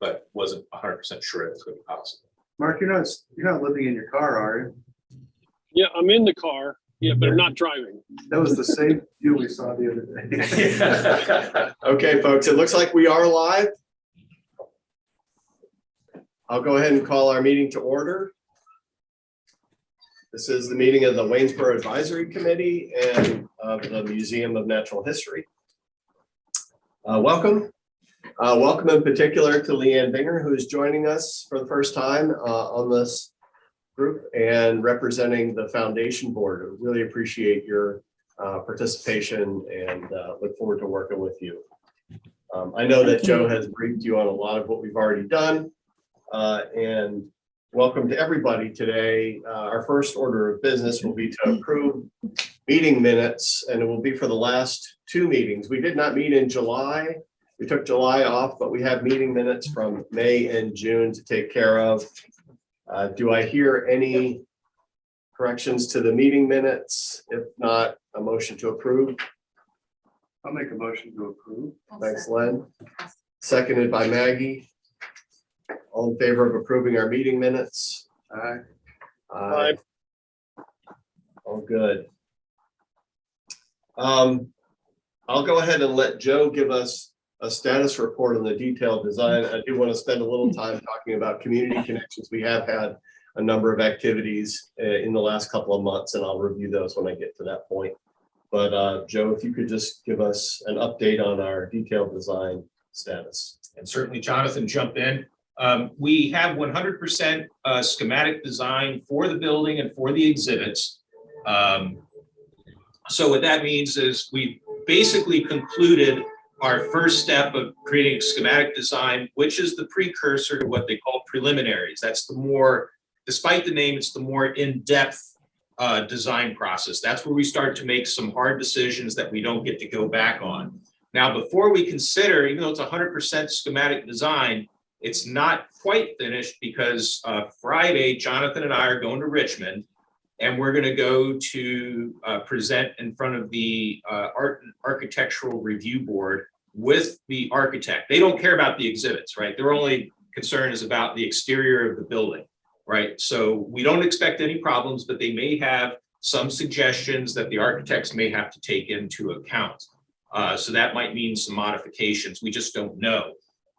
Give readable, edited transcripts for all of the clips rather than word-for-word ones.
but wasn't 100% sure it was going to be possible. Mark, you're not living in your car, are you? Yeah, I'm in the car. Yeah, but I'm not driving. That was the same view we saw the other day. Okay, folks, it looks like we are live. I'll go ahead and call our meeting to order. This is the meeting of the Waynesboro Advisory Committee and of the Museum of Natural History. Welcome. Welcome in particular to Leanne Binger, who is joining us for the first time on this group and representing the foundation board. I really appreciate your participation and look forward to working with you. I know that Joe has briefed you on a lot of what we've already done, and welcome to everybody today. Our first order of business will be to approve meeting minutes, and it will be for the last two meetings. We did not meet in July. We took July off, but we have meeting minutes from May and June to take care of. Do I hear any corrections to the meeting minutes? If not, a motion to approve. I'll make a motion to approve. Thanks, Len. Seconded by Maggie. All in favor of approving our meeting minutes? Aye. Aye. All good. I'll go ahead and let Joe give us a status report on the detailed design. I do want to spend a little time talking about community connections. We have had a number of activities in the last couple of months, and I'll review those when I get to that point. But Joe, if you could just give us an update on our detailed design status. And certainly Jonathan, jump in. We have 100% schematic design for the building and for the exhibits. So what that means is we basically concluded our first step of creating a schematic design, which is the precursor to what they call preliminaries. That's the more, despite the name, it's the more in-depth design process. That's where we start to make some hard decisions that we don't get to go back on. Now, before we consider, even though it's 100% schematic design, it's not quite finished because Friday, Jonathan and I are going to Richmond, and we're going to go to present in front of the Art and Architectural Review Board with the architect. They don't care about the exhibits, right? Their only concern is about the exterior of the building, right? So we don't expect any problems, but they may have some suggestions that the architects may have to take into account. So that might mean some modifications. We just don't know.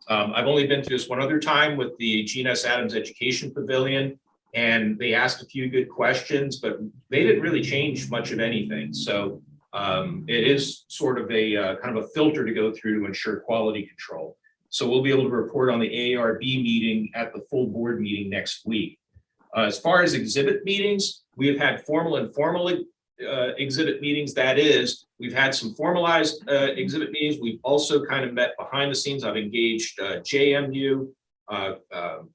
I've only been through this one other time with the Gene S. Adams Education Pavilion, and they asked a few good questions, but they didn't really change much of anything. So it is sort of a kind of a filter to go through to ensure quality control. So we'll be able to report on the AARB meeting at the full board meeting next week. As far as exhibit meetings, we have had formal and informal exhibit meetings. That is, we've had some formalized exhibit meetings. We've also kind of met behind the scenes. I've engaged JMU,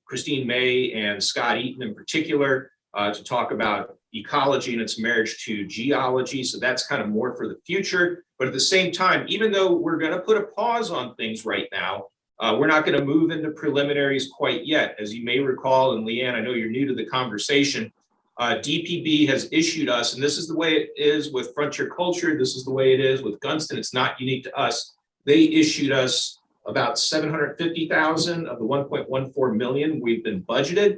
Christine May and Scott Eaton in particular to talk about ecology and its marriage to geology. So that's kind of more for the future. But at the same time, even though we're going to put a pause on things right now, we're not going to move into preliminaries quite yet. As you may recall, and Leanne, I know you're new to the conversation, DPB has issued us, and this is the way it is with Frontier Culture, this is the way it is with Gunston, it's not unique to us. They issued us about 750,000 of the 1.14 million we've been budgeted.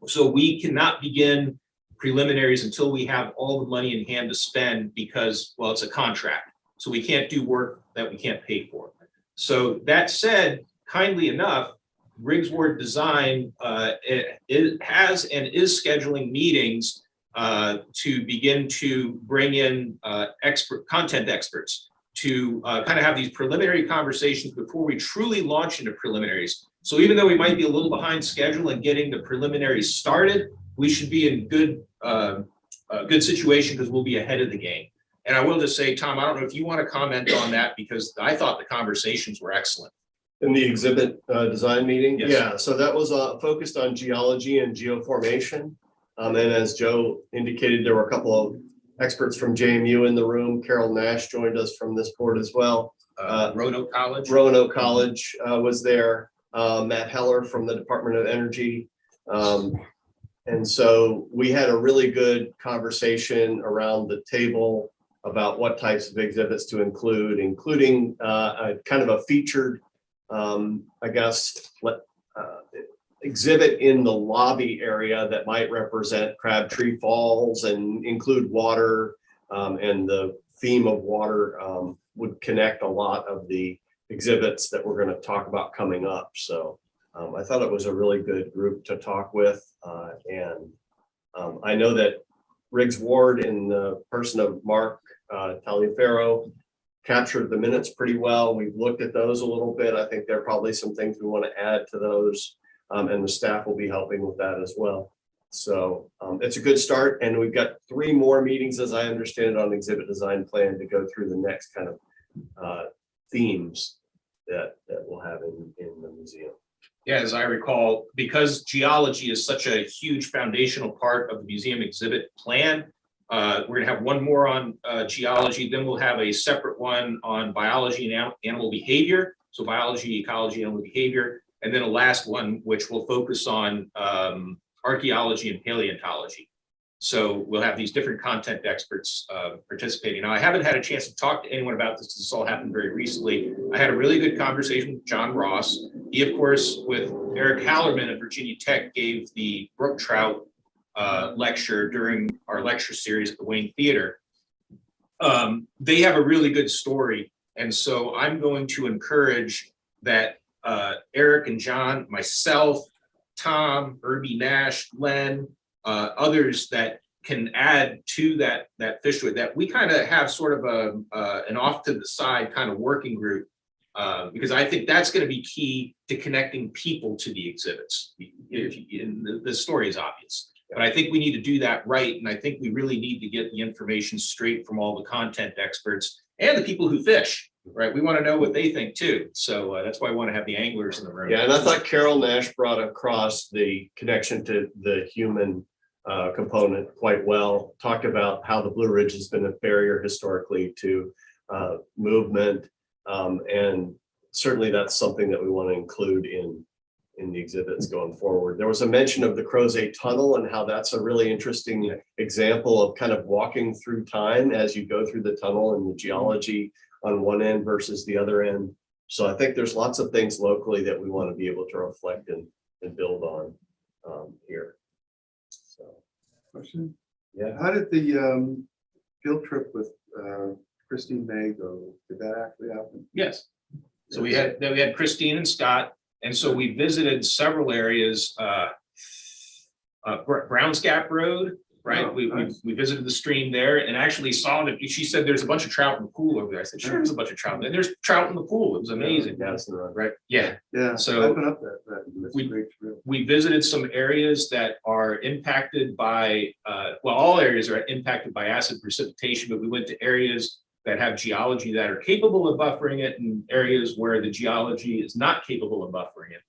So we cannot begin preliminaries until we have all the money in hand to spend because, well, it's a contract. So we can't do work that we can't pay for. So that said, kindly enough, Riggs Ward Design it has and is scheduling meetings to begin to bring in content experts to kind of have these preliminary conversations before we truly launch into preliminaries. So even though we might be a little behind schedule in getting the preliminaries started, we should be in good situation because we'll be ahead of the game. And I will just say, Tom, I don't know if you want to comment on that because I thought the conversations were excellent. In the exhibit design meeting? Yes. Yeah, so that was focused on geology and geoformation. And as Joe indicated, there were a couple of experts from JMU in the room. Carol Nash joined us from this board as well. Roanoke College. Roanoke College was there. Matt Heller from the Department of Energy. And so we had a really good conversation around the table about what types of exhibits to include, including a kind of a featured I guess, exhibit in the lobby area that might represent Crabtree Falls and include water, and the theme of water would connect a lot of the exhibits that we're going to talk about coming up. So I thought it was a really good group to talk with. And I know that Riggs Ward, in the person of Mark Taliaferro, captured the minutes pretty well. We've looked at those a little bit. I think there are probably some things we want to add to those, and the staff will be helping with that as well. So it's a good start, and we've got 3 more meetings, as I understand it, on exhibit design plan to go through the next kind of themes that we'll have in the museum. Yeah, as I recall, because geology is such a huge foundational part of the museum exhibit plan, we're gonna have one more on geology, then we'll have a separate one on biology and animal behavior. So biology, ecology, animal behavior, and then a last one, which will focus on archaeology and paleontology. So we'll have these different content experts participating. Now, I haven't had a chance to talk to anyone about this. This all happened very recently. I had a really good conversation with John Ross. He, of course, with Eric Hallerman at Virginia Tech, gave the brook trout lecture during our lecture series at the Wayne Theater. They have a really good story. And so I'm going to encourage that Eric and John, myself, Tom, Irby Nash, Len, others that can add to that fish with that we kind of have sort of an off to the side kind of working group, because I think that's going to be key to connecting people to the exhibits. The story is obvious, but I think we need to do that right. And I think we really need to get the information straight from all the content experts and the people who fish, right? We want to know what they think too. So that's why I want to have the anglers in the room. Yeah, and I thought Carol Nash brought across the connection to the human component quite well. Talked about how the Blue Ridge has been a barrier historically to movement, and certainly that's something that we want to include in the exhibits going forward. There was a mention of the Crozet Tunnel and how that's a really interesting example of kind of walking through time as you go through the tunnel and the geology on one end versus the other end. So I think there's lots of things locally that we want to be able to reflect and build on here. So, Question? yeah. How did the field trip with Christine May go? Did that actually happen? Yes. So we had Christine and Scott, and so we visited several areas. Browns Gap Road, right? Oh, we nice. we visited the stream there and actually saw that. She said there's a bunch of trout in the pool over there. I said, sure, there's a bunch of trout. And there's trout in the pool. It was amazing. Madison Road. Right? Yeah. Yeah. So I've been up that. That's we- great trail. We visited some areas that are impacted by, well, all areas are impacted by acid precipitation, but we went to areas that have geology that are capable of buffering it and areas where the geology is not capable of buffering it.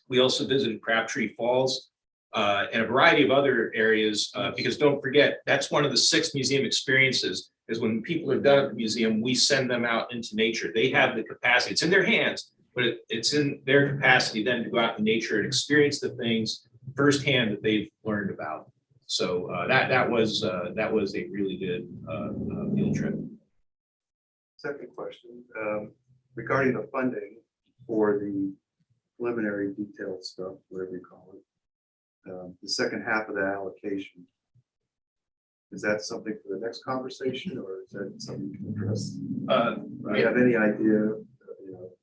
We also visited Crabtree Falls and a variety of other areas, because don't forget, that's one of the 6 museum experiences is when people are done at the museum, we send them out into nature. They have the capacity, it's in their hands, but it's in their capacity then to go out in nature and experience the things firsthand that they've learned about. So that was a really good field trip. Second question, regarding the funding for the preliminary detailed stuff, whatever you call it. The second half of the allocation. Is that something for the next conversation, or is that something you can address? Do you have any idea,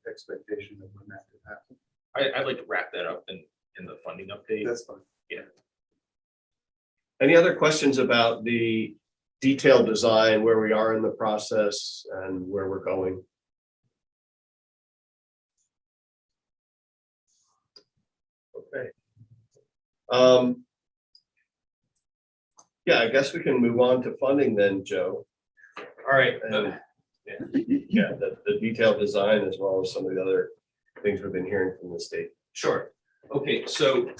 expectation of when that could happen? I'd like to wrap that up in the funding update. That's fine. Any other questions about the detailed design, where we are in the process and where we're going? Okay. Yeah, I guess we can move on to funding then, Joe. All right. Yeah, the detailed design as well as some of the other things we've been hearing from the state. Sure. Okay, so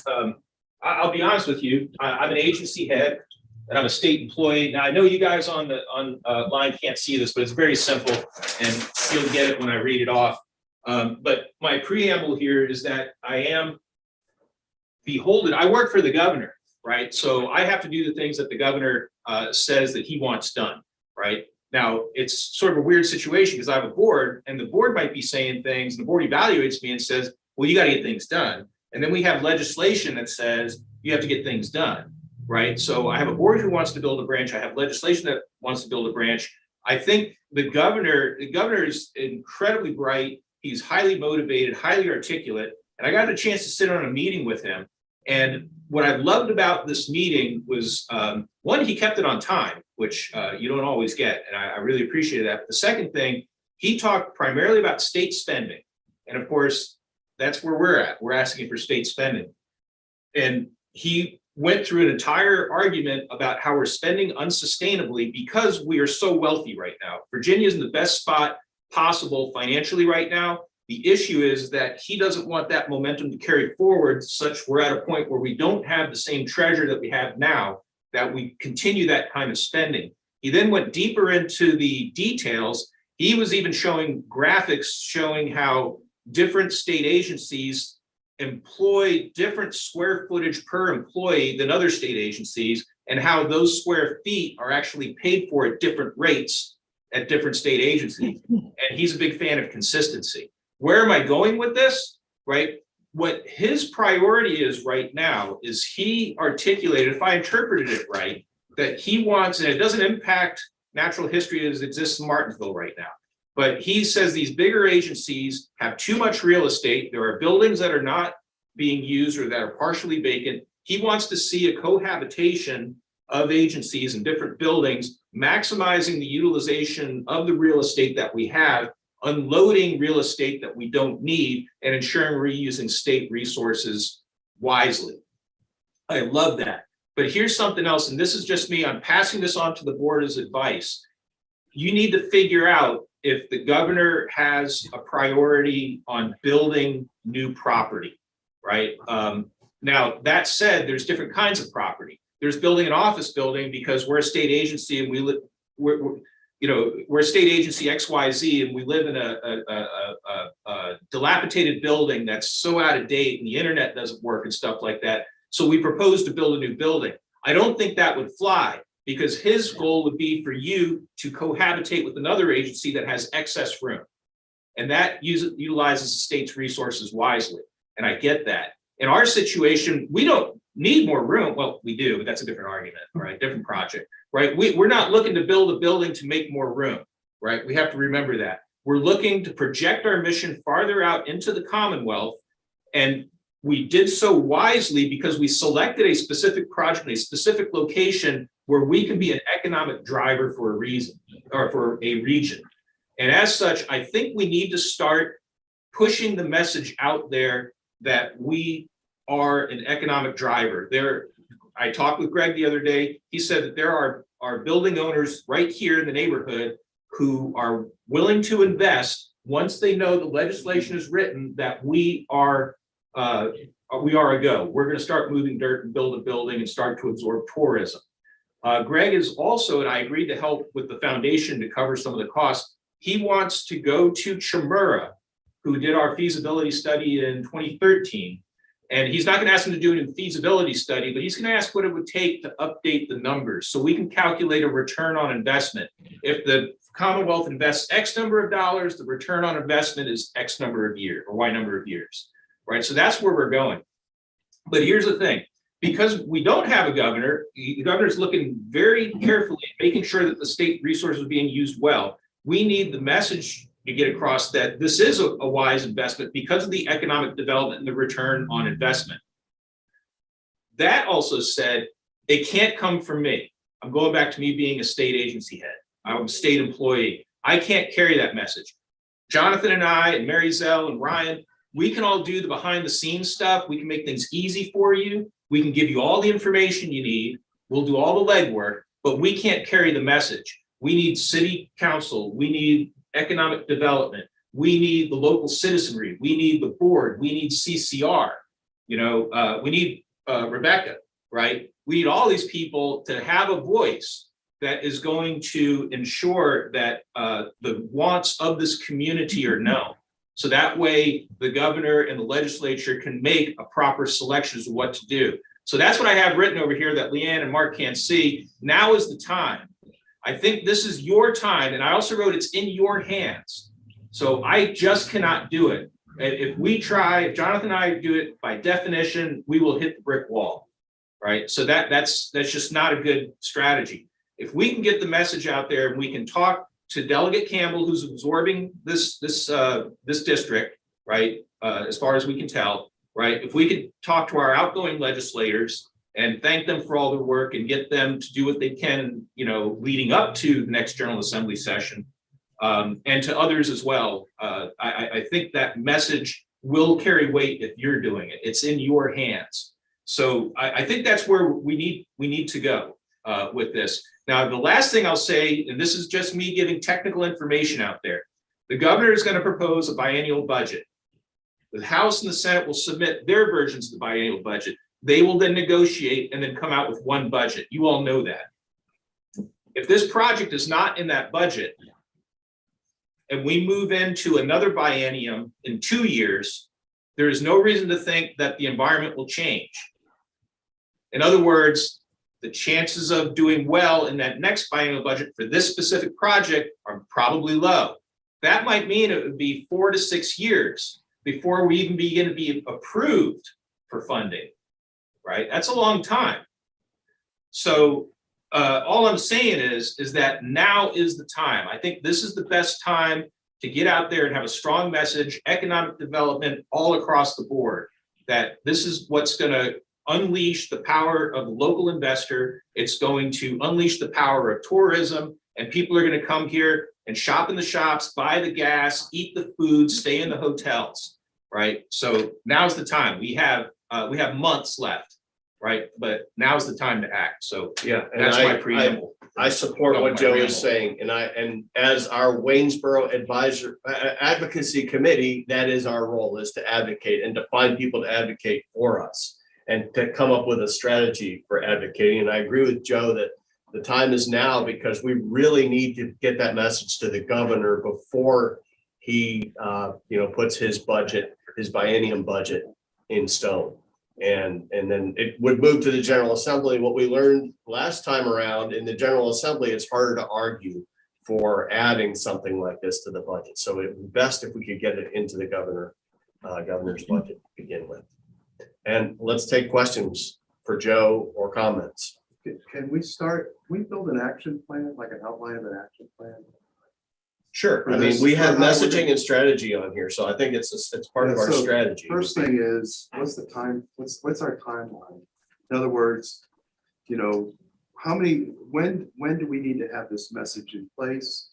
I'll be honest with you. I'm an agency head and I'm a state employee. Now I know you guys on line can't see this, but it's very simple and you'll get it when I read it off. But my preamble here is that I am beholden. I work for the governor, right? So I have to do the things that the governor says that he wants done, right? Now, it's sort of a weird situation because I have a board and the board might be saying things, and the board evaluates me and says, well, you got to get things done. And then we have legislation that says you have to get things done, right? So I have a board who wants to build a branch. I have legislation that wants to build a branch. I think the governor is incredibly bright. He's highly motivated, highly articulate. And I got a chance to sit on a meeting with him. And what I loved about this meeting was, one, he kept it on time, which you don't always get. And I really appreciated that. But the second thing, he talked primarily about state spending. And of course, that's where we're at. We're asking for state spending. And he went through an entire argument about how we're spending unsustainably because we are so wealthy right now. Virginia is in the best spot possible financially right now. The issue is that he doesn't want that momentum to carry forward such we're at a point where we don't have the same treasure that we have now, that we continue that kind of spending. He then went deeper into the details. He was even showing graphics showing how different state agencies employ different square footage per employee than other state agencies, and how those square feet are actually paid for at different rates at different state agencies. And he's a big fan of consistency. Where am I going with this? Right? What his priority is right now is he articulated, if I interpreted it right, that he wants, and it doesn't impact natural history as it exists in Martinsville right now, but he says these bigger agencies have too much real estate. There are buildings that are not being used or that are partially vacant. He wants to see a cohabitation of agencies in different buildings, maximizing the utilization of the real estate that we have, unloading real estate that we don't need, and ensuring we're using state resources wisely. I love that. But here's something else, and this is just me. I'm passing this on to the board as advice. You need to figure out if the governor has a priority on building new property, right? Now, that said, there's different kinds of property. There's building an office building because we're a state agency and we live, we're a state agency XYZ and we live in a dilapidated building that's so out of date and the internet doesn't work and stuff like that. So we propose to build a new building. I don't think that would fly, because his goal would be for you to cohabitate with another agency that has excess room. And that utilizes the state's resources wisely. And I get that. In our situation, we don't need more room. Well, we do, but that's a different argument, right? Different project, right? We're not looking to build a building to make more room, right? We have to remember that. We're looking to project our mission farther out into the Commonwealth. And we did so wisely because we selected a specific project, a specific location where we can be an economic driver for a reason, or for a region. And as such, I think we need to start pushing the message out there that we are an economic driver. I talked with Greg the other day. He said that there are building owners right here in the neighborhood who are willing to invest once they know the legislation is written that we are a go. We're going to start moving dirt and build a building and start to absorb tourism. Greg is also, and I agreed to help with the foundation to cover some of the costs. He wants to go to Chamura, who did our feasibility study in 2013. And he's not going to ask him to do a new feasibility study, but he's going to ask what it would take to update the numbers so we can calculate a return on investment. If the Commonwealth invests X number of dollars, the return on investment is X number of years or Y number of years, right? So that's where we're going. But here's the thing. Because we don't have a governor, the governor's looking very carefully at making sure that the state resources are being used well. We need the message to get across that this is a wise investment because of the economic development and the return on investment. That also said, it can't come from me. I'm going back to me being a state agency head. I'm a state employee. I can't carry that message. Jonathan and I and Mary Zell and Ryan, we can all do the behind the scenes stuff. We can make things easy for you. We can give you all the information you need. We'll do all the legwork, but we can't carry the message. We need city council. We need economic development. We need the local citizenry. We need the board. We need CCR. We need Rebecca, right? We need all these people to have a voice that is going to ensure that the wants of this community are known. So that way the governor and the legislature can make a proper selection of what to do. So that's what I have written over here that Leanne and Mark can't see. Now is the time. I think this is your time, and I also wrote it's in your hands. So I just cannot do it. And if we try, if Jonathan and I do it, by definition, we will hit the brick wall, right? So that's just not a good strategy. If we can get the message out there and we can talk to Delegate Campbell, who's absorbing this district, right? As far as we can tell, right? If we could talk to our outgoing legislators and thank them for all their work and get them to do what they can, leading up to the next General Assembly session, and to others as well. I think that message will carry weight if you're doing it. It's in your hands. So I think that's where we need to go with this. Now, the last thing I'll say, and this is just me giving technical information out there, the governor is going to propose a biennial budget. The House and the Senate will submit their versions of the biennial budget. They will then negotiate and then come out with one budget. You all know that. If this project is not in that budget, and we move into another biennium in 2 years, there is no reason to think that the environment will change. In other words, the chances of doing well in that next biennial budget for this specific project are probably low. That might mean it would be 4 to 6 years before we even begin to be approved for funding, right? That's a long time. So all I'm saying is that now is the time. I think this is the best time to get out there and have a strong message, economic development all across the board, that this is what's going to unleash the power of the local investor. It's going to unleash the power of tourism, and people are going to come here and shop in the shops, buy the gas, eat the food, stay in the hotels, right? So now's the time. We have months left, right? But now's the time to act. So Yeah, and that's my preamble. I support No, what my Joe preamble. is saying, and as our Waynesboro advocacy committee, that is our role, is to advocate and to find people to advocate for us and to come up with a strategy for advocating. And I agree with Joe that the time is now, because we really need to get that message to the governor before he puts his budget, his biennium budget in stone. And then it would move to the General Assembly. What we learned last time around in the General Assembly, it's harder to argue for adding something like this to the budget. So it would be best if we could get it into the governor's budget to begin with. And let's take questions for Joe or comments. Can we build an action plan, like an outline of an action plan? Sure. I For mean, this- we for have how we're messaging gonna- and strategy on here, so I think it's part of Yeah, our so strategy. First thing is, what's the time, what's our timeline? In other words, when do we need to have this message in place?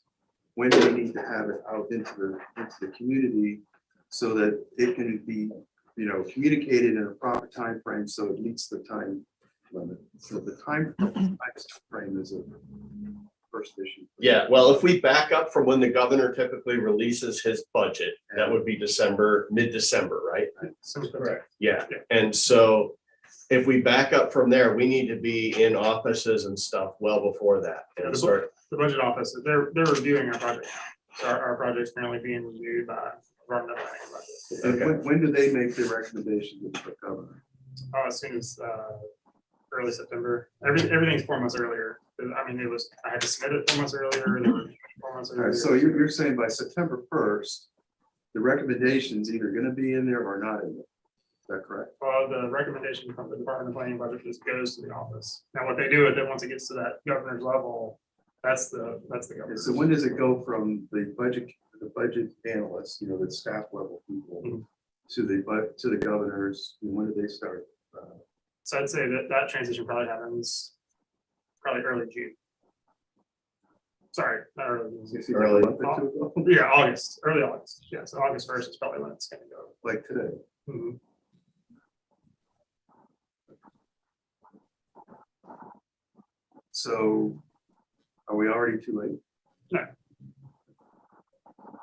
When do we need to have it out into the community so that it can be, communicated in a proper time frame so it meets the time limit? So the time frame is a first issue. Yeah, well, if we back up from when the governor typically releases his budget, that would be mid-December, right? Correct. Yeah, and so if we back up from there, we need to be in offices and stuff well before that. And start, The budget office, they're reviewing our project now. So our project's currently being reviewed by Department of Planning and Budget. And when do they make the recommendation to the governor? As soon as early September. Everything's 4 months earlier. I mean, I had to submit it 4 months earlier. They were 4 months All earlier. right, so you're saying by September 1st, the recommendation's either gonna be in there or not in there. Is that correct? Well, the recommendation from the Department of Planning and Budget just goes to the office. Now, what they do is that once it gets to that governor's level, that's the Okay, governor. so when does it go from the budget analysts, the staff level people, Mhm. to the governors? And when do they start? So I'd say that transition probably happens early June. Sorry, not early June. You see, Early. like a month or two ago? Yeah, early August. Yeah, so August 1st is probably when it's gonna go. Like today. Mhm. So are we already too late? Yeah,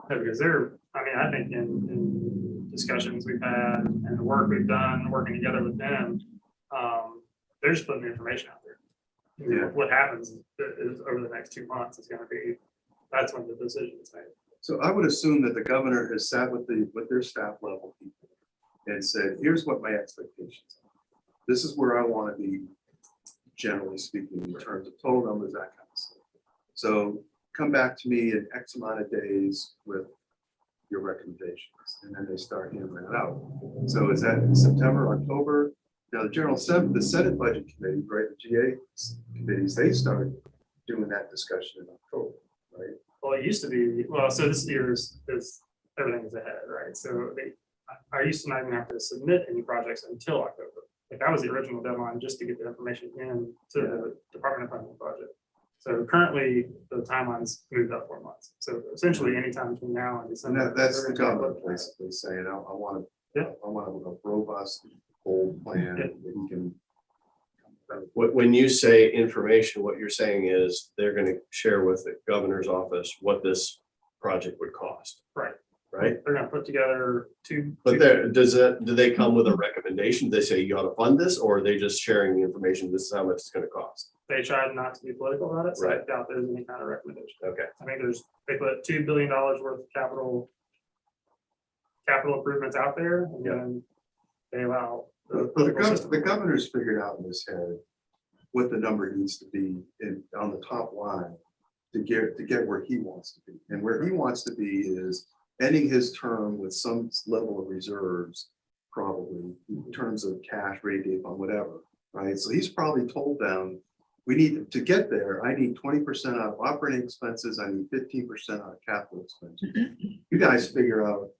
because I think in discussions we've had and the work we've done, working together with them, they're just putting the information out there. Yeah. What happens is over the next 2 months is gonna be, that's when the decision is made. So I would assume that the governor has sat with their staff level people and said, here's what my expectations are. This is where I want to be, generally speaking, in terms of total numbers, that kind of stuff. So come back to me in X amount of days with your recommendations, and then they start hammering it out. So is that in September, October? Now, the Senate Budget Committee, right, the GA committees, they start doing that discussion in October, right? Well, it used to be, well, so this year is everything is ahead, right? So I used to not even have to submit any projects until October. Like that was the original deadline just to get the information in to the Department of Funding budget. So currently the timeline's moved up 4 months. So essentially anytime between now and And December. that's the they're gonna government look at it. basically saying, I want Yeah. I want a robust, bold plan that you can. When you say information, what you're saying is they're going to share with the governor's office what this project would cost. Right. Right? They're gonna put together two. But there, do they come with a recommendation? They say you ought to fund this, or are they just sharing the information? This is how much it's going to cost. They tried not to be political about it, so I Right. doubt there's any kind of recommendation. Okay. I think they put $2 billion worth of capital improvements out there, and Yeah. then they allow the The political system. governor's figured out in his head what the number needs to be on the top line to get where he wants to be. And where he wants to be is ending his term with some level of reserves, probably in terms of cash, rate on whatever, right? So he's probably told them, we need to get there. I need 20% out of operating expenses. I need 15% out of capital expenses. You guys figure out.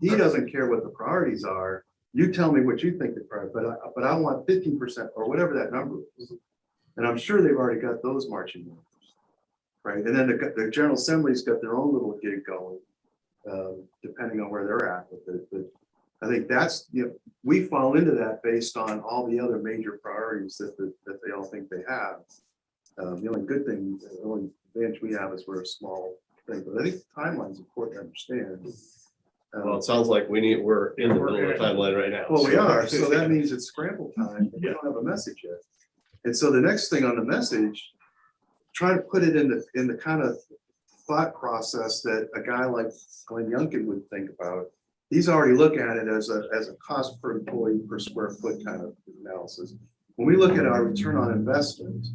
He doesn't care what the priorities are. You tell me what you think the priority, but I want 15% or whatever that number is. And I'm sure they've already got those marching orders, right? And then the General Assembly's got their own little gig going, depending on where they're at with it. But I think that's, we fall into that based on all the other major priorities that they all think they have. The only good thing, the only advantage we have is we're a small thing, but I think the timeline is important to understand. Well, it sounds like we're in the middle of the timeline right now. Well, we are, so that means it's scramble time, but we don't have a message yet. And so the next thing on the message, try to put it in the kind of thought process that a guy like Glenn Youngkin would think about. He's already looking at it as a cost per employee per square foot kind of analysis. When we look at our return on investment,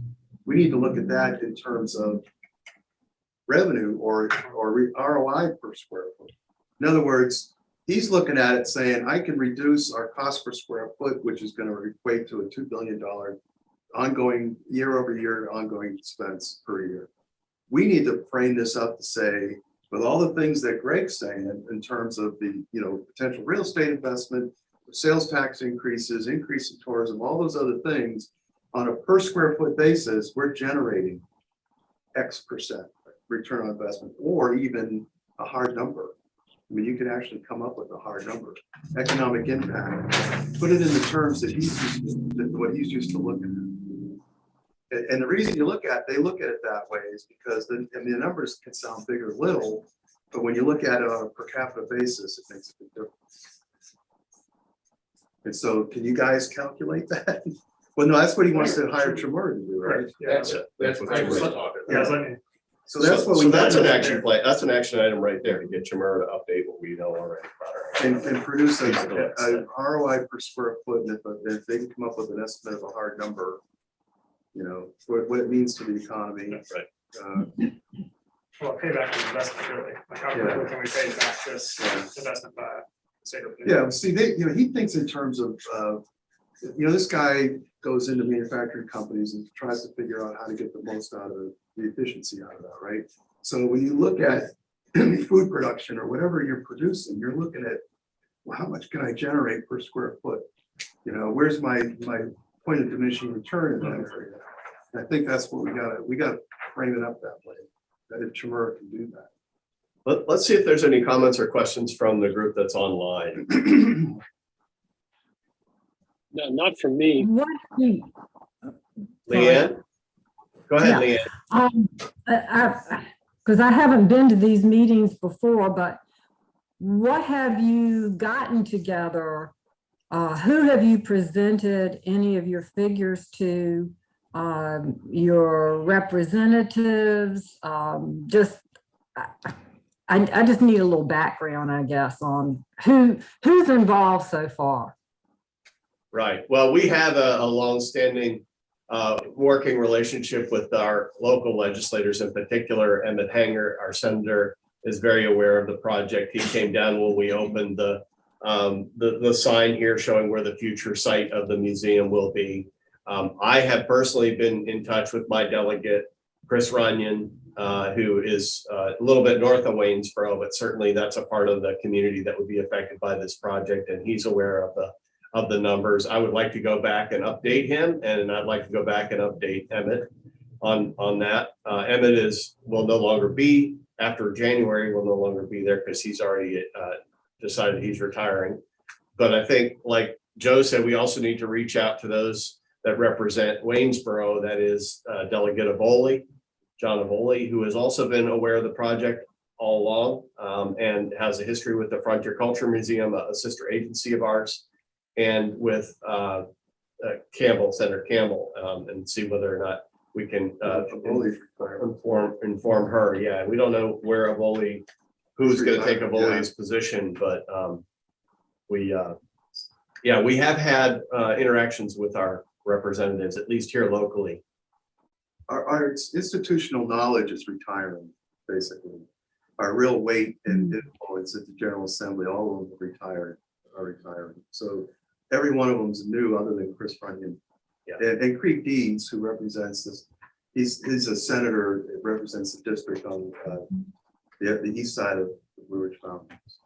we need to look at that in terms of revenue or ROI per square foot. In other words, he's looking at it saying, I can reduce our cost per square foot, which is going to equate to a $2 billion ongoing year-over-year ongoing expense per year. We need to frame this up to say, with all the things that Greg's saying in terms of the potential real estate investment, sales tax increases, increase in tourism, all those other things, on a per square foot basis, we're generating X% return on investment, or even a hard number. I mean, you can actually come up with a hard number. Economic impact, put it in the terms that what he's used to looking at. And the reason they look at it that way is because the numbers can sound big or little, but when you look at it on a per capita basis, it makes a big difference. And so, can you guys calculate that? Well, no, that's what he wants to hire Tremor to do, right? Yeah. That's it. That's what Tremor's talking Yeah, about. so I mean, So that's what we. So that's an action plan. That's an action item right there to get Tremor to update what we know already about our. And produce a ROI per square foot, and if they can come up with an estimate of a hard number, what it means to the economy. That's right. well, payback on investment really. Like how quickly can we pay back this investment by state of. Yeah, see, he thinks in terms of, this guy goes into manufacturing companies and tries to figure out how to get the most out of the efficiency out of that, right? So when you look at food production or whatever you're producing, you're looking at, well, how much can I generate per square foot? Where's my point of diminishing return in that area? And I think that's what we got to frame it up that way, that if Tremor can do that. Let's see if there's any comments or questions from the group that's online. No, not from me. What he, Leanne? Go ahead, Leanne. because I haven't been to these meetings before, but what have you gotten together? Who have you presented any of your figures to? Your representatives? I just need a little background, I guess, on who's involved so far. Right. Well, we have a longstanding working relationship with our local legislators, in particular. Emmett Hanger, our senator, is very aware of the project. He came down when we opened the sign here showing where the future site of the museum will be. I have personally been in touch with my delegate, Chris Runyon, who is a little bit north of Waynesboro, but certainly that's a part of the community that would be affected by this project, and he's aware of the numbers. I would like to go back and update him, and I'd like to go back and update Emmett on that. Emmett will no longer be, after January, will no longer be there because he's already decided he's retiring. But I think, like Joe said, we also need to reach out to those that represent Waynesboro, that is Delegate Avoli, John Avoli, who has also been aware of the project all along, and has a history with the Frontier Culture Museum, a sister agency of ours, and with Campbell, Senator Campbell, and see whether or not we can inform her. Yeah, we don't know where Avoli, who's going to take Avoli's position, but we have had interactions with our representatives, at least here locally. Our institutional knowledge is retiring, basically. Our real weight and influence at the General Assembly, all of them are retiring. So every one of them is new, other than Chris Runyon. Yeah. And Creek Deeds, who represents this, he's a senator that represents the district on the east side of the Blue Ridge Mountains.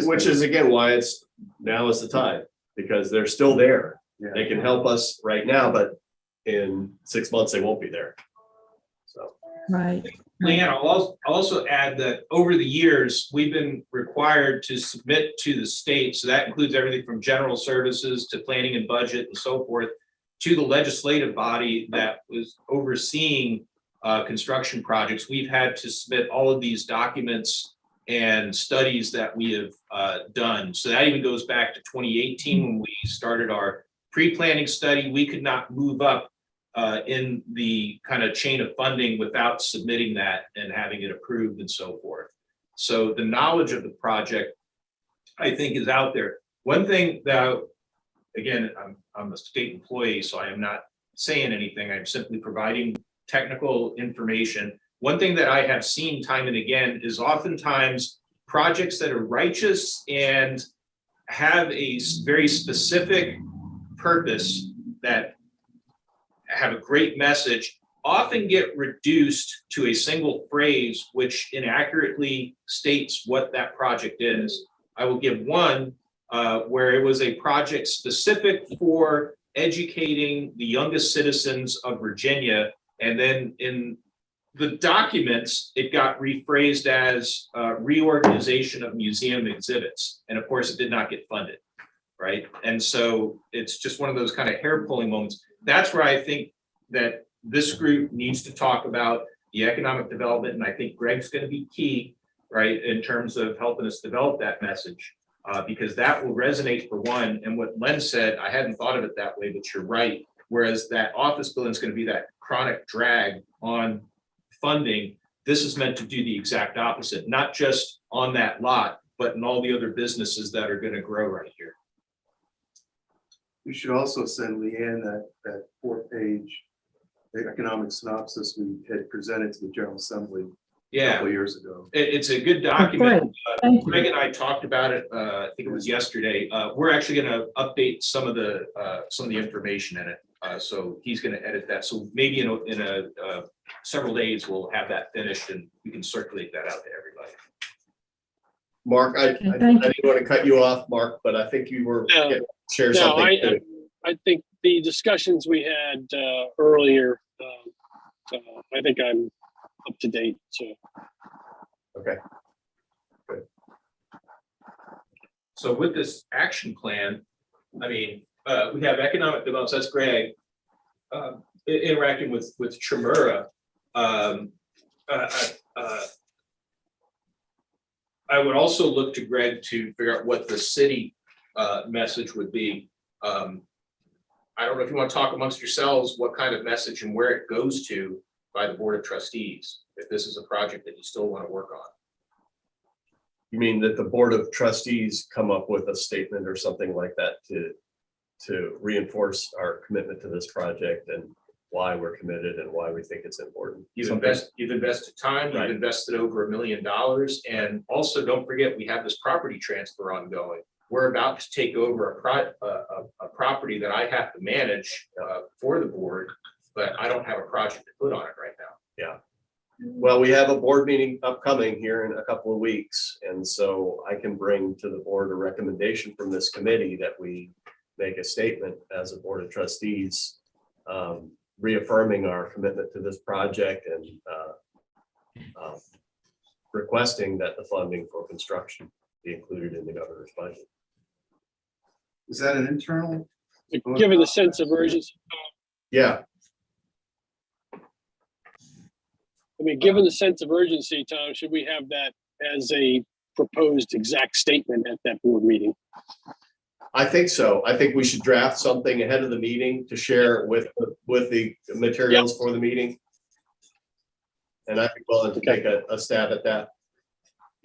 Which is again why now is the time, because they're still there. Yeah. They can help us right now, but in 6 months they won't be there. So Right. Leanne, I'll also add that over the years, we've been required to submit to the state. So that includes everything from general services to planning and budget and so forth, to the legislative body that was overseeing construction projects. We've had to submit all of these documents and studies that we have done. So that even goes back to 2018 when we started our pre-planning study. We could not move up in the kind of chain of funding without submitting that and having it approved and so forth. So the knowledge of the project, I think, is out there. One thing that, again, I'm a state employee, so I am not saying anything. I'm simply providing technical information. One thing that I have seen time and again is oftentimes projects that are righteous and have a very specific purpose, that have a great message, often get reduced to a single phrase which inaccurately states what that project is. I will give one where it was a project specific for educating the youngest citizens of Virginia, and then in the documents, it got rephrased as reorganization of museum exhibits. And of course, it did not get funded, right? And so it's just one of those kind of hair-pulling moments. That's where I think that this group needs to talk about the economic development. And I think Greg's going to be key, right, in terms of helping us develop that message, because that will resonate for one. And what Len said, I hadn't thought of it that way, but you're right. Whereas that office building is going to be that chronic drag on funding, this is meant to do the exact opposite, not just on that lot, but in all the other businesses that are going to grow right here. We should also send Leanne that 4-page economic synopsis we had presented to the General Assembly a couple of years ago. It's a good document. Thank you. Greg and I talked about it. I think it was yesterday. We're actually going to update some of the information in it. So he's going to edit that. So maybe in a several days we'll have that finished and we can circulate that out to everybody. Mark, I didn't want to cut you off, Mark, but I think you were going to share something too. I think the discussions we had earlier, I think I'm up to date. So Okay. Good. So with this action plan, I mean, we have economic development. So that's Greg interacting with Tremura. I would also look to Greg to figure out what the city message would be. I don't know if you want to talk amongst yourselves what kind of message and where it goes to by the Board of Trustees, if this is a project that you still want to work on. You mean that the Board of Trustees come up with a statement or something like that to to reinforce our commitment to this project and why we're committed and why we think it's important. You've Something- invested time, Right. you've invested over $1 million. And also, don't forget, we have this property transfer ongoing. We're about to take over a property that I have to manage for the board, but I don't have a project to put on it right now. Well, we have a board meeting upcoming here in a couple of weeks, and so I can bring to the board a recommendation from this committee that we make a statement as a board of trustees, reaffirming our commitment to this project and requesting that the funding for construction be included in the governor's budget. Is that an internal? Given the sense of urgency, Yeah, I mean, given the sense of urgency, Tom, should we have that as a proposed exact statement at that board meeting? I think so. I think we should draft something ahead of the meeting to share with the materials for the meeting. And I'd be willing to take a stab at that.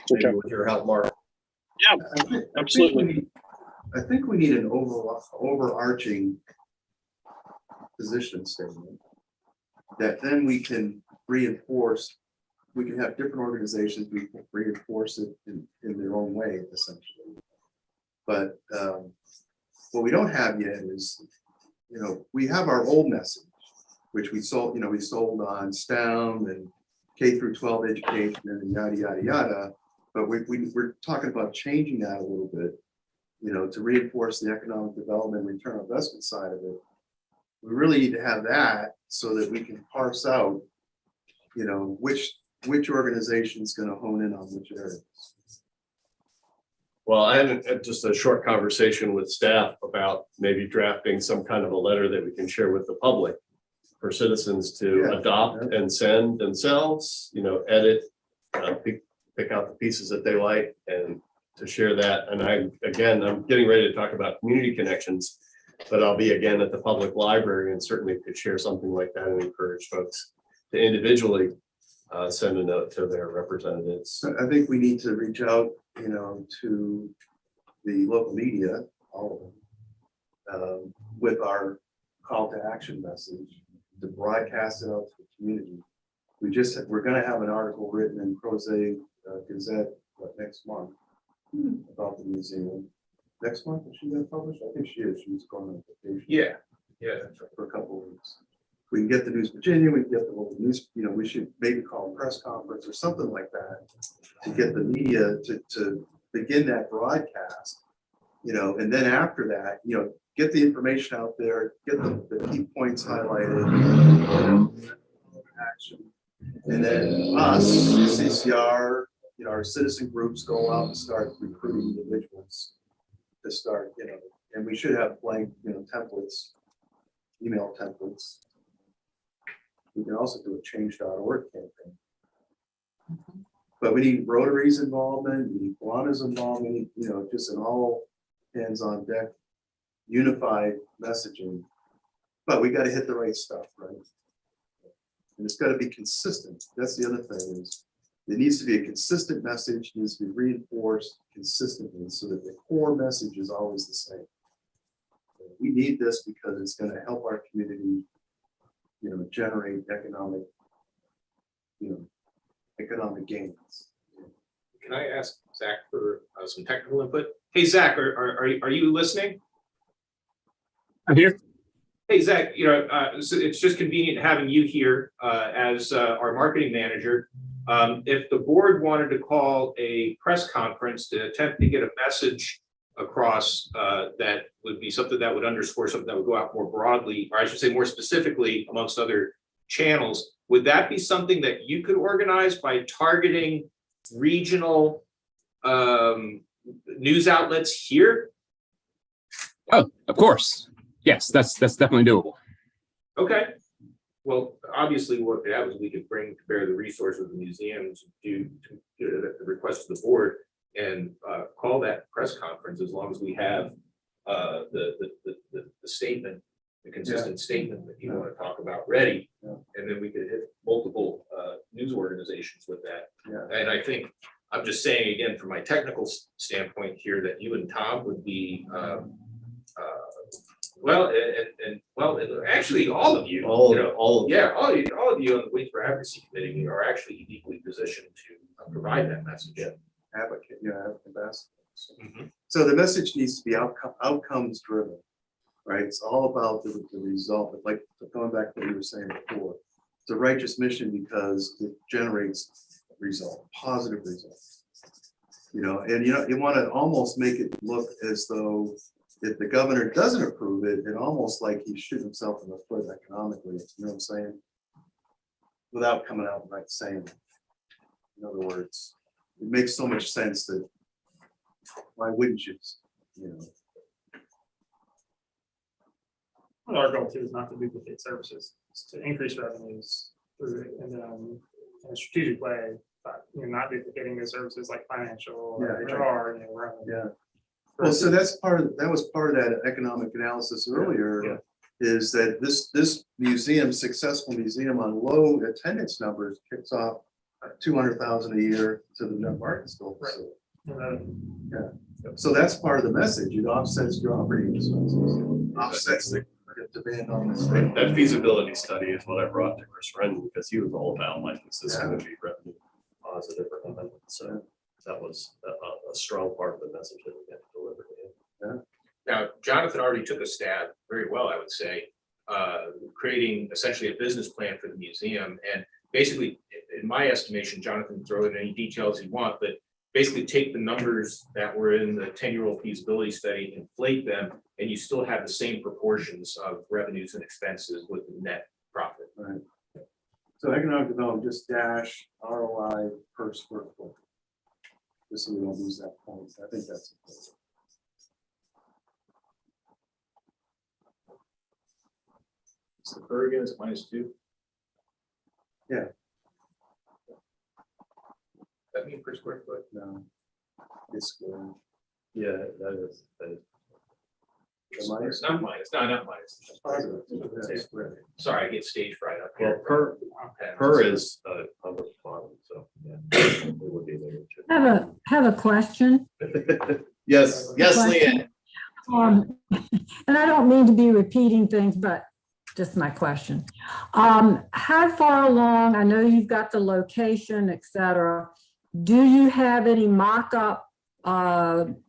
Maybe Okay. with your help, Mark. Yeah, absolutely. I think we need an overarching position statement that then we can reinforce. We can have different organizations, we can reinforce it in their own way, essentially. But what we don't have yet is, we have our old message, which we sold on STEM and K through 12 education and yada, yada, yada. But we're talking about changing that a little bit, to reinforce the economic development, return on investment side of it. We really need to have that so that we can parse out, which organization is going to hone in on which areas. Well, I had just a short conversation with staff about maybe drafting some kind of a letter that we can share with the public for citizens to Yeah. adopt and send themselves, edit, pick out the pieces that they like and to share that. And I'm getting ready to talk about community connections, but I'll be again at the public library and certainly could share something like that and encourage folks to individually send a note to their representatives. So I think we need to reach out, to the local media, all of them, with our call to action message to broadcast it out to the community. We're going to have an article written in Prose Gazette next month about the museum. Next month, is she going to publish? I think she is. She's going on vacation. Yeah. For a couple of weeks. We can get the News Virginia, we can get the local news, we should maybe call a press conference or something like that to get the media to begin that broadcast, and then after that, get the information out there, get the key points highlighted, action. And then us, CCR, our citizen groups go out and start recruiting individuals to start, and we should have blank, templates, email templates. We can also do a change.org campaign. But we need Rotary's involvement, we need Kiwanis involvement, just an all hands on deck, unified messaging. But we got to hit the right stuff, right? And it's got to be consistent. That's the other thing is it needs to be a consistent message, needs to be reinforced consistently so that the core message is always the same. We need this because it's going to help our community, generate economic gains. Can I ask Zach for some technical input? Hey, Zach, are you listening? I'm here. Hey, Zach, so it's just convenient having you here as our marketing manager. If the board wanted to call a press conference to attempt to get a message across that would be something that would underscore something that would go out more broadly, or I should say more specifically amongst other channels, would that be something that you could organize by targeting regional news outlets here? Oh, of course. Yes, that's definitely doable. Okay. Well, obviously, what that was, we could bring to bear the resources of the museums to the request of the board and call that press conference as long as we have the statement, the consistent statement that you want to talk about ready. Yeah. And then we could hit multiple news organizations with that. Yeah. And I think, I'm just saying again, from my technical standpoint here, that you and Tom would be Actually, all of you. All, you know, all of Yeah, all of you on the Waste Advocacy Committee are actually uniquely positioned to provide that message. Advocate, ambassador. Mhm. So the message needs to be outcomes driven, right? It's all about the result, like going back to what you were saying before. It's a righteous mission because it generates positive results. And you want to almost make it look as though if the governor doesn't approve it, it almost like he's shooting himself in the foot economically, you know what I'm saying? Without coming out and saying it. In other words, it makes so much sense that why wouldn't you? Well, our goal too is not to duplicate services, it's to increase revenues through it, and in a strategic way, but not duplicating the services like financial or Yeah, HR, Yeah. Well, so that was part of that economic analysis earlier. Yeah. Is that this museum, successful museum on low attendance numbers kicks off 200,000 a year to the net market school. Right. So that's part of the message. It offsets your operating expenses, offsets the demand on this. that feasibility study is what I brought to Chris Ren because he was all about like, is this going to be revenue positive or not? So that was a strong part of the message that we had to deliver to him. Now, Jonathan already took a stab very well, I would say, creating essentially a business plan for the museum. And basically, in my estimation, Jonathan can throw in any details you want, but basically take the numbers that were in the 10-year-old feasibility study, inflate them, and you still have the same proportions of revenues and expenses with the net profit. Right. So economic development, just dash ROI per square foot. Just so we don't lose that point. I think that's important. So the per again is -2. Yeah. That mean per square foot? No. It's good. Yeah, that is. It's minus. It's not minus. No, not minus. It's positive. Yeah, it's square. Sorry, I get stage fright up Well, here. per is on the bottom, so yeah. It would be there too. Have a question. Yes, Question. Leanne. And I don't mean to be repeating things, but just my question. How far along, I know you've got the location, et cetera. Do you have any mock-up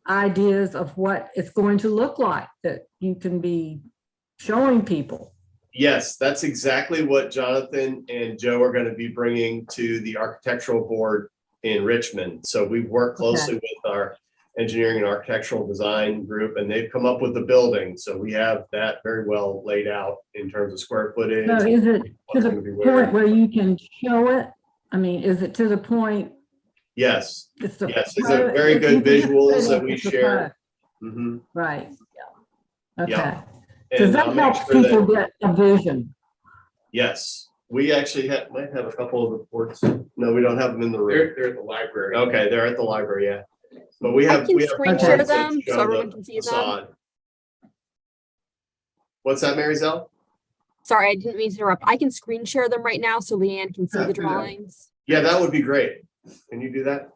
ideas of what it's going to look like that you can be showing people? Yes, that's exactly what Jonathan and Joe are going to be bringing to the architectural board in Richmond. So we've worked closely with our engineering and architectural design group, and they've come up with the building. So we have that very well laid out in terms of square footage. So is it to what's the gonna be where. point where you can show it? I mean, is it to the point? Yes, It's the yes, it's a very good visuals that we it's the share. post, Mhm. right? Yeah. Yeah. Okay. Because And that I'll make helps sure people that, get a vision. yes, we actually might have a couple of reports. No, we don't have them in the room. They're at the library. Okay, they're at the library, yeah. But we have. I can we have screen share reports that them so show everyone the can see them. facade. What's that, Mary Zell? Sorry, I didn't mean to interrupt. I can screen share them right now so Leanne can see Yeah, the do that. drawings. Yeah, that would be great. Can you do that?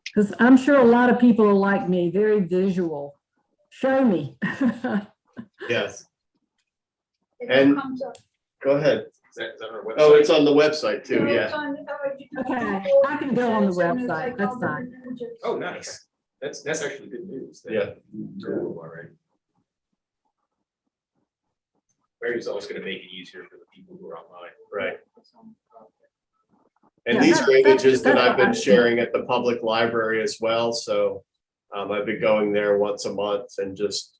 Because I'm sure a lot of people are like me, very visual. Show me. Yes. And go ahead. Is that on our website? Oh, it's on the website too, yeah. Okay, I can go on the website, that's fine. Oh, nice. That's actually good news. Yeah. Cool, all right. Mary's always gonna make it easier for the people who are online. Right. And Yeah, these are that's- images that that's I've been what I- sharing at the public library as well, so I've been going there once a month and just,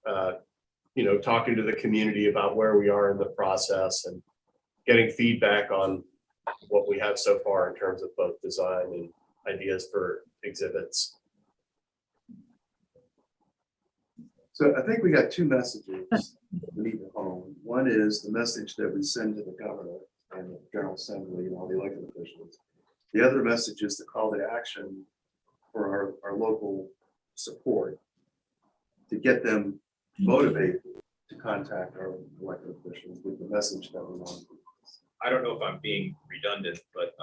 talking to the community about where we are in the process and getting feedback on what we have so far in terms of both design and ideas for exhibits. So I think we got two messages that we need to hone. One is the message that we send to the governor and the General Assembly and all the elected officials. The other message is the call to action for our local support to get them motivated to contact our elected officials with the message that we want. I don't know if I'm being redundant, but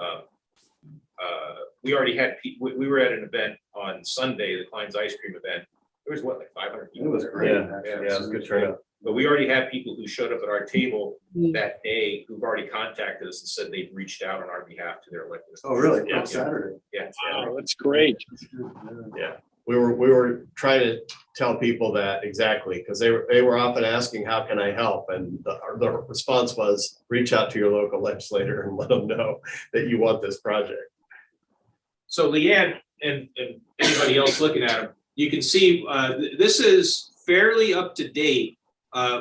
we already had, we were at an event on Sunday, the Klein's ice cream event. There was what, like 500 It people was there? great. Yeah, actually. yeah, it was a good turnout. But we already had people who showed up at our table that day who've already contacted us and said they'd reached out on our behalf to their elected. Oh, really? Yeah. On Saturday. Yeah. Wow, that's great. That's good, yeah. Yeah, we were trying to tell people that exactly, because they were often asking, how can I help? And the response was, reach out to your local legislator and let them know that you want this project. So Leanne and anybody else looking at them, you can see this is fairly up to date.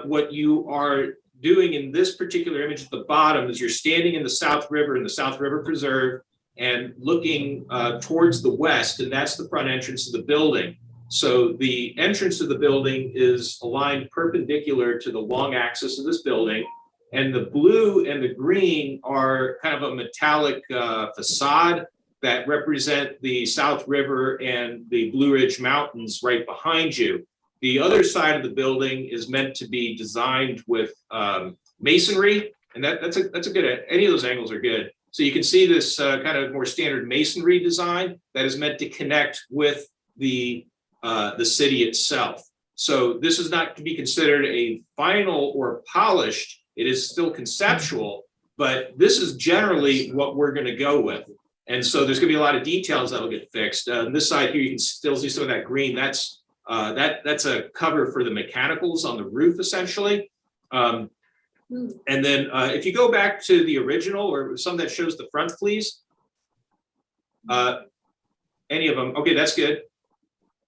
What you are doing in this particular image at the bottom is you're standing in the South River in the South River Preserve and looking towards the west, and that's the front entrance of the building. So the entrance to the building is aligned perpendicular to the long axis of this building, and the blue and the green are kind of a metallic facade that represent the South River and the Blue Ridge Mountains right behind you. The other side of the building is meant to be designed with masonry, and that's a good, any of those angles are good. So you can see this kind of more standard masonry design that is meant to connect with the city itself. So this is not to be considered a final or polished, it is still conceptual, but this is generally what we're going to go with. And so there's going to be a lot of details that will get fixed. On this side here, you can still see some of that green. That's a cover for the mechanicals on the roof, essentially. And then if you go back to the original or some that shows the front, please. Any of them? Okay, that's good.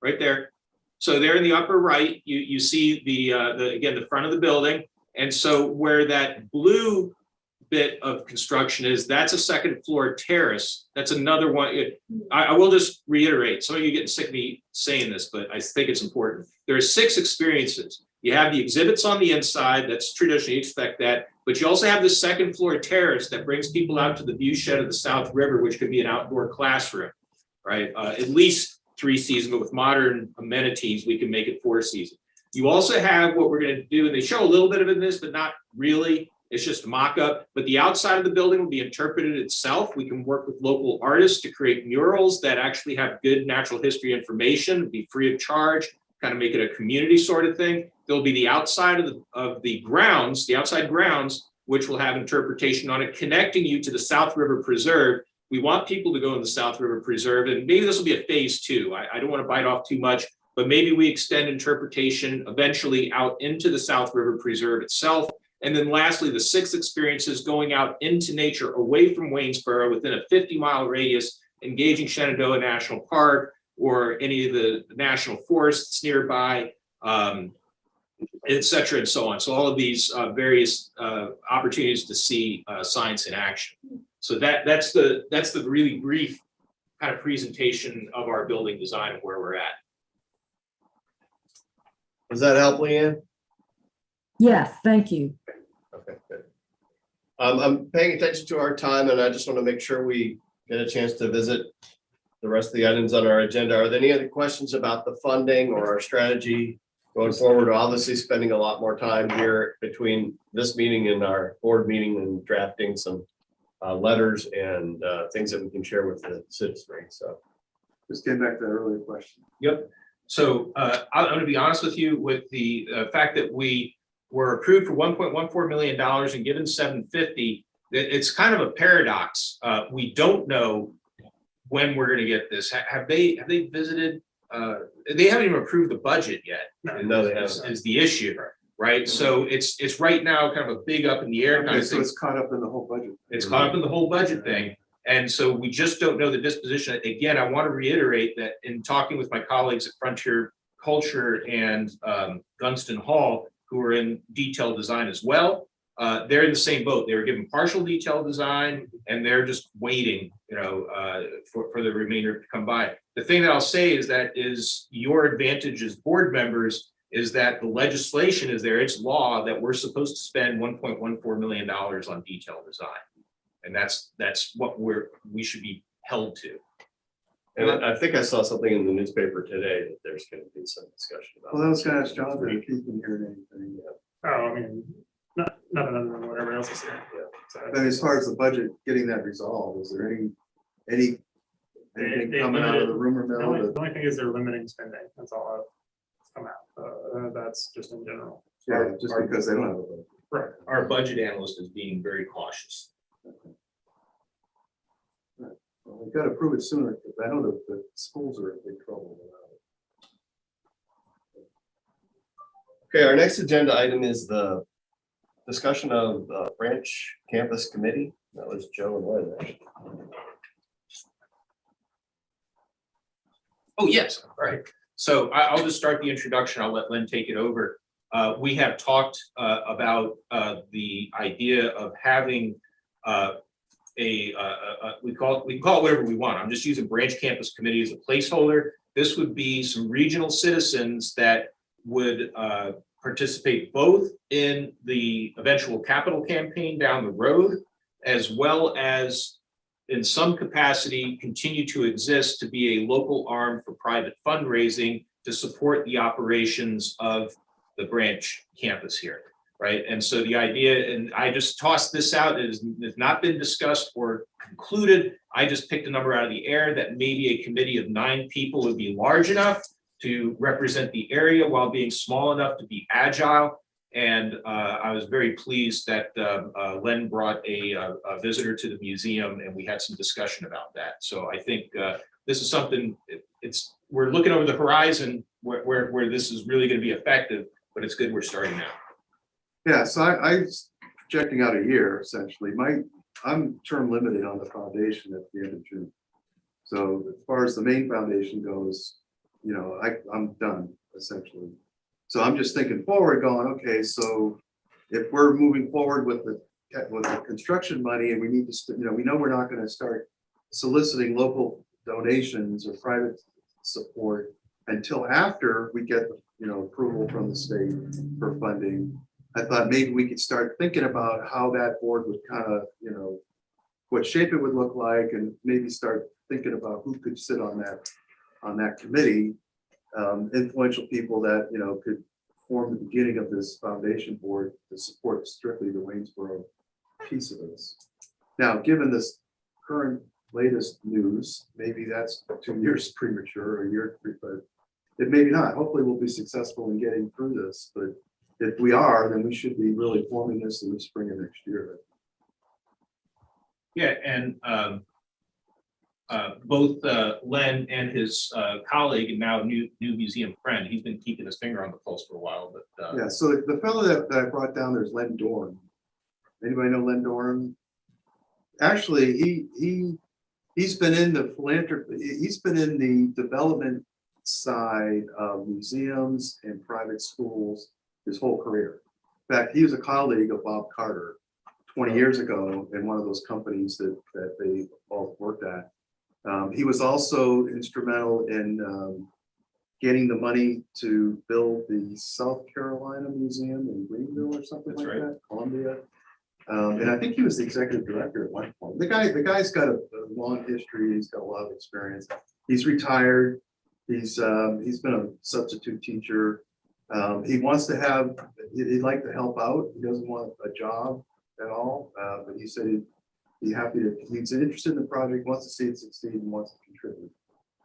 Right there. So there in the upper right, you see the again the front of the building, and so where that blue bit of construction is, that's a second floor terrace. That's another one. I will just reiterate, some of you are getting sick of me saying this, but I think it's important. There are 6 experiences. You have the exhibits on the inside, that's traditionally, you expect that, but you also have the second floor terrace that brings people out to the view shed of the South River, which could be an outdoor classroom, right? At least 3 seasons, but with modern amenities, we can make it 4 seasons. You also have what we're going to do, and they show a little bit of it in this, but not really. It's just a mock-up, but the outside of the building will be interpreted itself. We can work with local artists to create murals that actually have good natural history information, be free of charge, kind of make it a community sort of thing. There'll be the outside of the grounds, the outside grounds, which will have interpretation on it, connecting you to the South River Preserve. We want people to go in the South River Preserve, and maybe this will be a phase 2. I don't want to bite off too much, but maybe we extend interpretation eventually out into the South River Preserve itself. And then lastly, the 6 experiences going out into nature away from Waynesboro within a 50-mile radius, engaging Shenandoah National Park or any of the national forests nearby, et cetera, and so on. So all of these various opportunities to see science in action. So that's the really brief kind of presentation of our building design and where we're at. Does that help, Leanne? Yes, thank you. Okay, good. I'm paying attention to our time, and I just want to make sure we get a chance to visit the rest of the items on our agenda. Are there any other questions about the funding or our strategy going forward? We're obviously spending a lot more time here between this meeting and our board meeting and drafting some letters and things that we can share with the citizenry. So Just getting back to that earlier question. Yep. So I'm going to be honest with you with the fact that we were approved for $1.14 million and given $750. It's kind of a paradox. We don't know when we're going to get this. Have they visited? They haven't even approved the budget yet. no, they haven't. Is the issue, right? So it's right now kind of a big up in the air kind Okay, of so thing. it's caught up in the whole budget. It's caught up in the whole budget thing. And so we just don't know the disposition. Again, I want to reiterate that in talking with my colleagues at Frontier Culture and Gunston Hall, who are in detailed design as well, they're in the same boat. They were given partial detailed design and they're just waiting, for the remainder to come by. The thing that I'll say is that is your advantage as board members is that the legislation is there. It's law that we're supposed to spend $1.14 million on detailed design. And that's what we should be held to. And I think I saw something in the newspaper today that there's going to be some discussion about. Well, I was gonna ask John, but he couldn't hear anything. Oh, I mean, nothing other than whatever else is here. But as far as the budget, getting that resolved, is there any Anything coming out of the rumor The mill? only, that- the only thing is they're limiting spending. That's all that's come out. That's just in general. Yeah, just because they don't have a budget. Right. Our budget analyst is being very cautious. Well, we've got to prove it sooner, because I know that the schools are in big trouble without it. Okay, our next agenda item is the discussion of branch campus committee. That was Joe and Lynn, actually. Oh, yes, all right. So I'll just start the introduction. I'll let Lynn take it over. We have talked about the idea of having we can call it whatever we want. I'm just using branch campus committee as a placeholder. This would be some regional citizens that would participate both in the eventual capital campaign down the road, as well as in some capacity continue to exist to be a local arm for private fundraising to support the operations of the branch campus here. Right. And so the idea, and I just tossed this out, it has not been discussed or concluded. I just picked a number out of the air that maybe a committee of 9 people would be large enough to represent the area while being small enough to be agile. And I was very pleased that Len brought a visitor to the museum, and we had some discussion about that. So I think this is something, we're looking over the horizon where this is really going to be effective, but it's good we're starting now. Yeah, so I'm projecting out a year essentially. I'm term limited on the foundation at the end of June. So as far as the main foundation goes, you know, I'm done essentially. So I'm just thinking forward, going, okay, so if we're moving forward with the construction money, and we need to, you know, we know we're not going to start soliciting local donations or private support until after we get, you know, approval from the state for funding. I thought maybe we could start thinking about how that board would kind of, you know, what shape it would look like, and maybe start thinking about who could sit on that committee. Influential people that, you know, could form the beginning of this foundation board to support strictly the Waynesboro piece of this. Now, given this current latest news, maybe that's 2 years premature, or a year, but it maybe not. Hopefully we'll be successful in getting through this, but if we are, then we should be really forming this in the spring of next year. Yeah, and both Len and his colleague, and now new museum friend, he's been keeping his finger on the pulse for a while. But Yeah, so the fellow that I brought down there is Len Dorn. Anybody know Len Dorn? Actually, he's been in the philanthropy, he's been in the development side of museums and private schools his whole career. In fact, he was a colleague of Bob Carter 20 years ago in one of those companies that they both worked at. He was also instrumental in getting the money to build the South Carolina Museum in Greenville or something That's like right. that, Columbia. And I think he was the executive director at one point. The guy's got a long history. He's got a lot of experience. He's retired. He's been a substitute teacher. He wants to have, he'd like to help out. He doesn't want a job at all. But he said he'd be happy to, he's interested in the project, wants to see it succeed, and wants to contribute.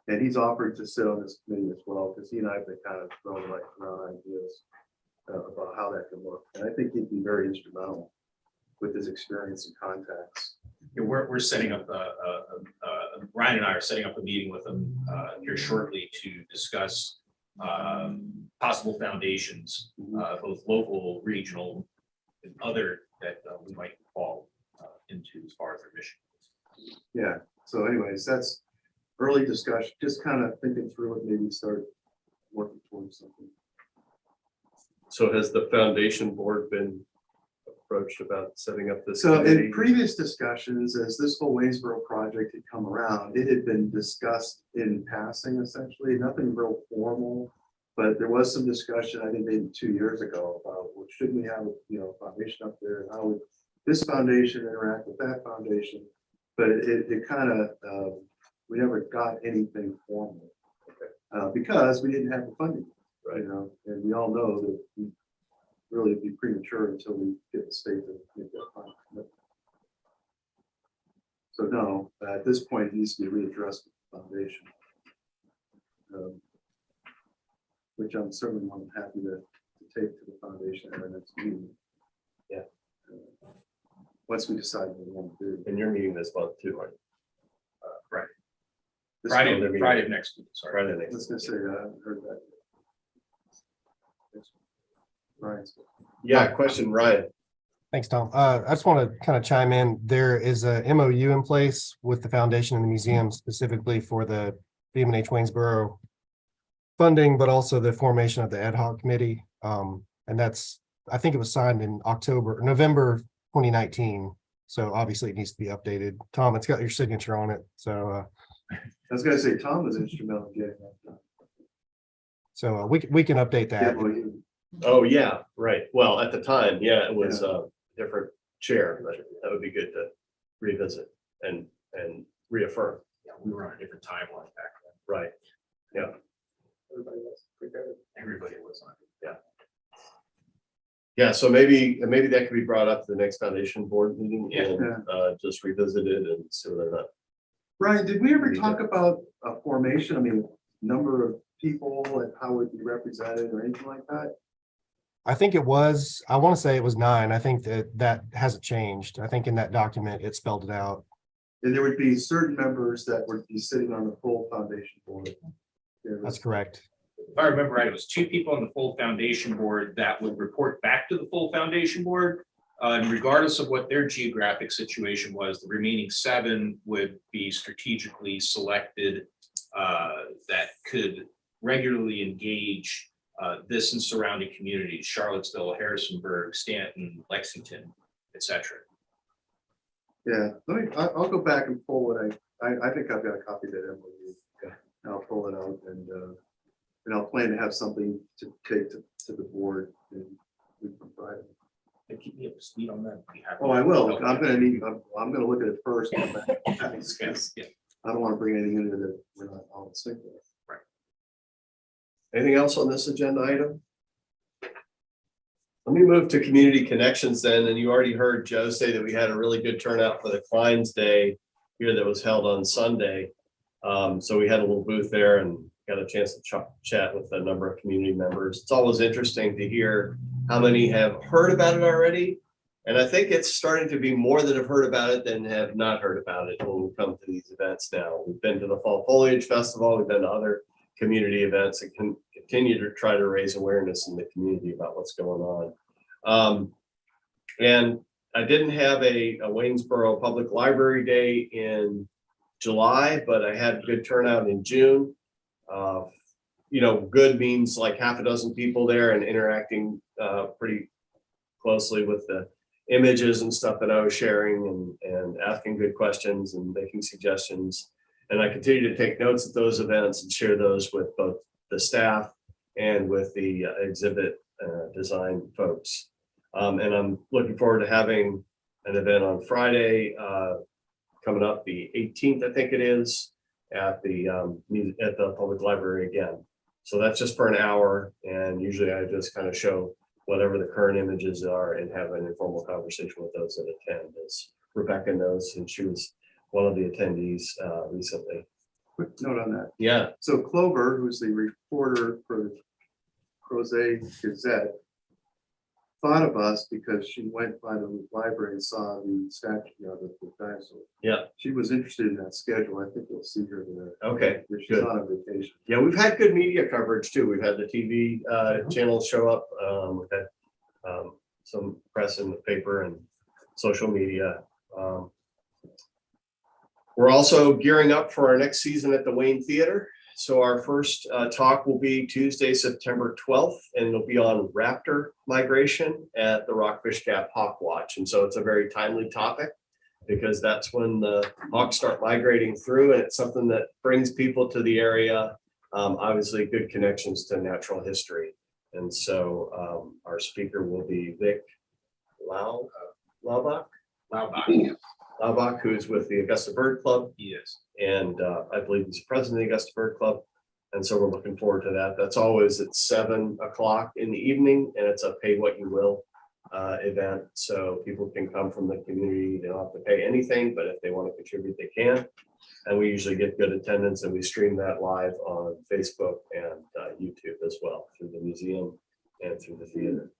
And he's offered to sit on this committee as well, because he and I have been kind of throwing around ideas about how that can look. And I think he'd be very instrumental with his experience and contacts. yeah, we're setting up, Ryan and I are setting up a meeting with him here shortly to discuss possible foundations, both local, regional, and other that we might fall into as far as our mission. Yeah, so anyways, that's early discussion, just kind of thinking through it, maybe start working towards something. So has the foundation board been approached about setting up this? So in committee? previous discussions, as this whole Waynesboro project had come around, it had been discussed in passing, essentially, nothing real formal. But there was some discussion, I think maybe 2 years ago, about, well, should we have, you know, a foundation up there, and how would this foundation interact with that foundation? But it kind of, we never got anything formal, because we didn't have the funding, right? You know, and we all know that we really be premature until we get the state to make that final commitment. So no, at this point, it needs to be readdressed foundation. Which I'm certainly more than happy to take to the foundation at our next meeting. Yeah. Once we decide what we want to do. And you're meeting this month too, right? Right. This Friday, month, Friday of next week, sorry. Friday I night. was gonna say, I haven't heard that. Right. Yeah, question, Ryan. Thanks, Tom. I just want to kind of chime in. There is a MOU in place with the foundation and the museum specifically for the VMNH Waynesboro funding, but also the formation of the ad hoc committee. And that's, I think it was signed in November 2019. So obviously it needs to be updated. Tom, it's got your signature on it. So I was gonna say, Tom was instrumental in getting that done. we can update that. MOU. Oh, yeah, right. Well, at the time, yeah, it was a different chair, but that would be good to revisit and reaffirm. Yeah, we were on a different timeline back then. Right. Yeah. Everybody was prepared. Everybody was on it. Yeah. So maybe that could be brought up to the next foundation board meeting and just revisited and see whether or not. Ryan, did we ever talk about a formation? I mean, number of people and how it would be represented or anything like that? I think it was, I want to say it was 9. I think that hasn't changed. I think in that document, it spelled it out. And there would be certain members that would be sitting on the full foundation board. That's correct. If I remember right, it was 2 people on the full foundation board that would report back to the full foundation board. And regardless of what their geographic situation was, the remaining 7 would be strategically selected that could regularly engage this and surrounding communities, Charlottesville, Harrisonburg, Stanton, Lexington, etc. Yeah, I'll go back and pull it. I think I've got a copy of that MOU. And I'll pull it out and I'll plan to have something to take to the board and we can provide it. And keep me up to speed on that. Oh, I will. I'm gonna look at it first. And come back. Yeah. I don't want to bring anything into that we're not all in sync with. Anything else on this agenda item? Let me move to community connections then. And you already heard Joe say that we had a really good turnout for the Klein's Day here that was held on Sunday. So we had a little booth there and got a chance to chat with a number of community members. It's always interesting to hear how many have heard about it already. And I think it's starting to be more that have heard about it than have not heard about it when we come to these events now. We've been to the Fall Foliage Festival, we've been to other community events and can continue to try to raise awareness in the community about what's going on. And I didn't have a Waynesboro Public Library Day in July, but I had good turnout in June. Good means like half a dozen people there and interacting pretty closely with the images and stuff that I was sharing and asking good questions and making suggestions. And I continue to take notes at those events and share those with both the staff and with the exhibit design folks. And I'm looking forward to having an event on Friday coming up the 18th, I think it is, at the public library again. So that's just for an hour. And usually I just kind of show whatever the current images are and have an informal conversation with those that attend, as Rebecca knows, and she was one of the attendees recently. Quick note on that. Yeah. So Clover, who's the reporter for the Crozet Gazette, thought of us because she went by the library and saw the statue of the dinosaur. Yeah. She was interested in that schedule. I think we'll see her there. Okay. If she's Good. on a vacation. Yeah, we've had good media coverage too. We've had the TV channels show up. We've had some press in the paper and social media. We're also gearing up for our next season at the Wayne Theater. So our first talk will be Tuesday, September 12th, and it'll be on raptor migration at the Rockfish Gap Hawk Watch. And so it's a very timely topic because that's when the hawks start migrating through, and it's something that brings people to the area. Obviously, good connections to natural history. And so our speaker will be Vic Laubach, who is with the Augusta Bird Club. Yes. And I believe he's president of the Augusta Bird Club. And so we're looking forward to that. That's always at 7 o'clock in the evening, and it's a pay what you will event. So people can come from the community. They don't have to pay anything, but if they want to contribute, they can. And we usually get good attendance, and we stream that live on Facebook and YouTube as well through the museum and through the theater.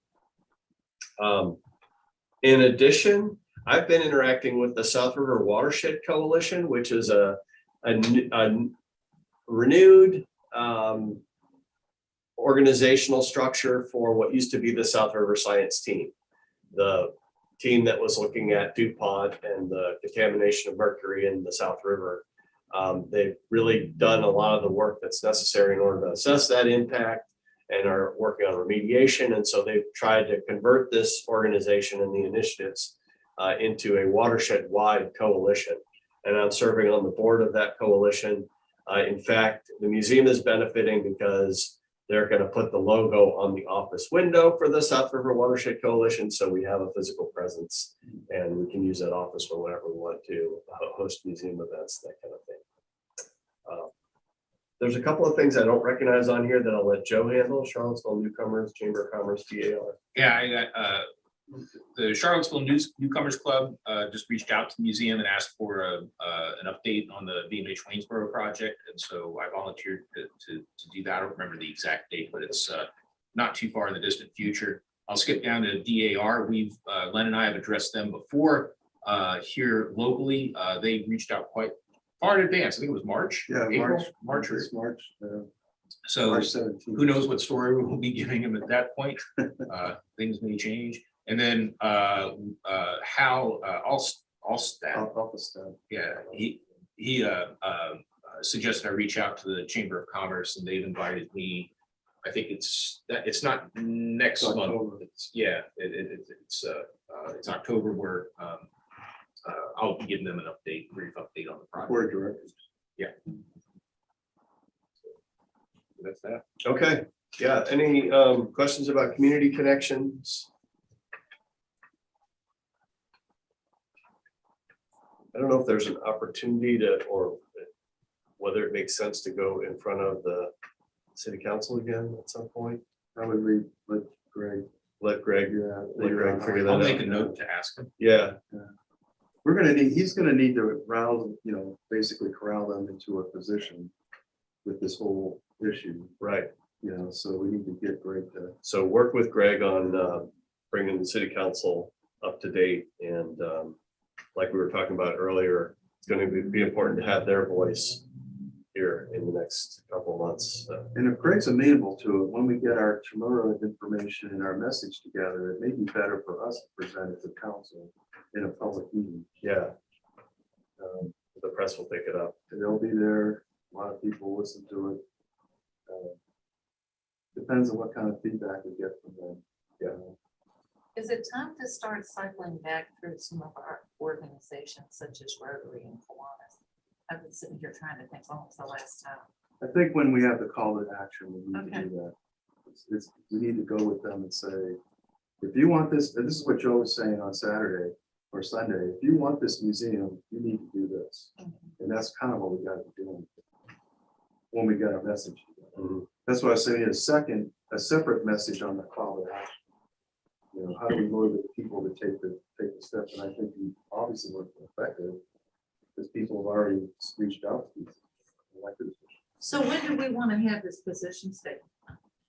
In addition, I've been interacting with the South River Watershed Coalition, which is a renewed organizational structure for what used to be the South River Science Team. The team that was looking at DuPont and the contamination of mercury in the South River. They've really done a lot of the work that's necessary in order to assess that impact and are working on remediation. And so they've tried to convert this organization and the initiatives into a watershed-wide coalition. And I'm serving on the board of that coalition. In fact, the museum is benefiting because they're going to put the logo on the office window for the South River Watershed Coalition. So we have a physical presence and we can use that office for whatever we want to, host museum events, that kind of thing. There's a couple of things I don't recognize on here that I'll let Joe handle. Charlottesville Newcomers, Chamber of Commerce, DAR. Yeah, I got the Charlottesville Newcomers Club just reached out to the museum and asked for an update on the VMNH Waynesboro project. And so I volunteered to do that. I don't remember the exact date, but it's not too far in the distant future. I'll skip down to DAR. We've Len and I have addressed them before here locally. They reached out quite far in advance. I think it was March. Yeah, April, March. or It's March. so March 17th. who knows what story we'll be giving him at that point. Things may change. And then Hal Allstat, yeah, he suggested I reach out to the Chamber of Commerce, and they've invited me. I think it's not next month. It's, yeah, it's October, where I'll be giving them an brief update on the project. Board of directors. Yeah. That's that. Okay, yeah, any questions about community connections? I don't know if there's an opportunity to, or whether it makes sense to go in front of the city council again at some point. Probably let Greg. Let Greg figure that I'll out. make a note to ask him. Yeah, He's gonna need to basically corral them into a position with this whole issue, right. so we need to get Greg to. So work with Greg on bringing the city council up to date, and like we were talking about earlier, it's going to be important to have their voice here in the next couple of months. And if Greg's amenable to it, when we get our tomorrow information and our message together, it may be better for us to present it to council in a public meeting. Yeah, the press will pick it up. They'll be there. A lot of people listen to it. Depends on what kind of feedback we get from them. Yeah. Is it time to start cycling back through some of our organizations such as Rotary and Kiwanis? I've been sitting here trying to think, when was the last time? I think when we have the call to action, we need Okay. to do that. We need to go with them and say, if you want this, and this is what Joe was saying on Saturday or Sunday, if you want this museum, you need to do this. And that's kind of what we got to do when we get our message. That's why I was saying a separate message on the call to action. How do we motivate people to take the steps? And I think we obviously were effective because people have already reached out to elected officials. So when do we want to have this position statement?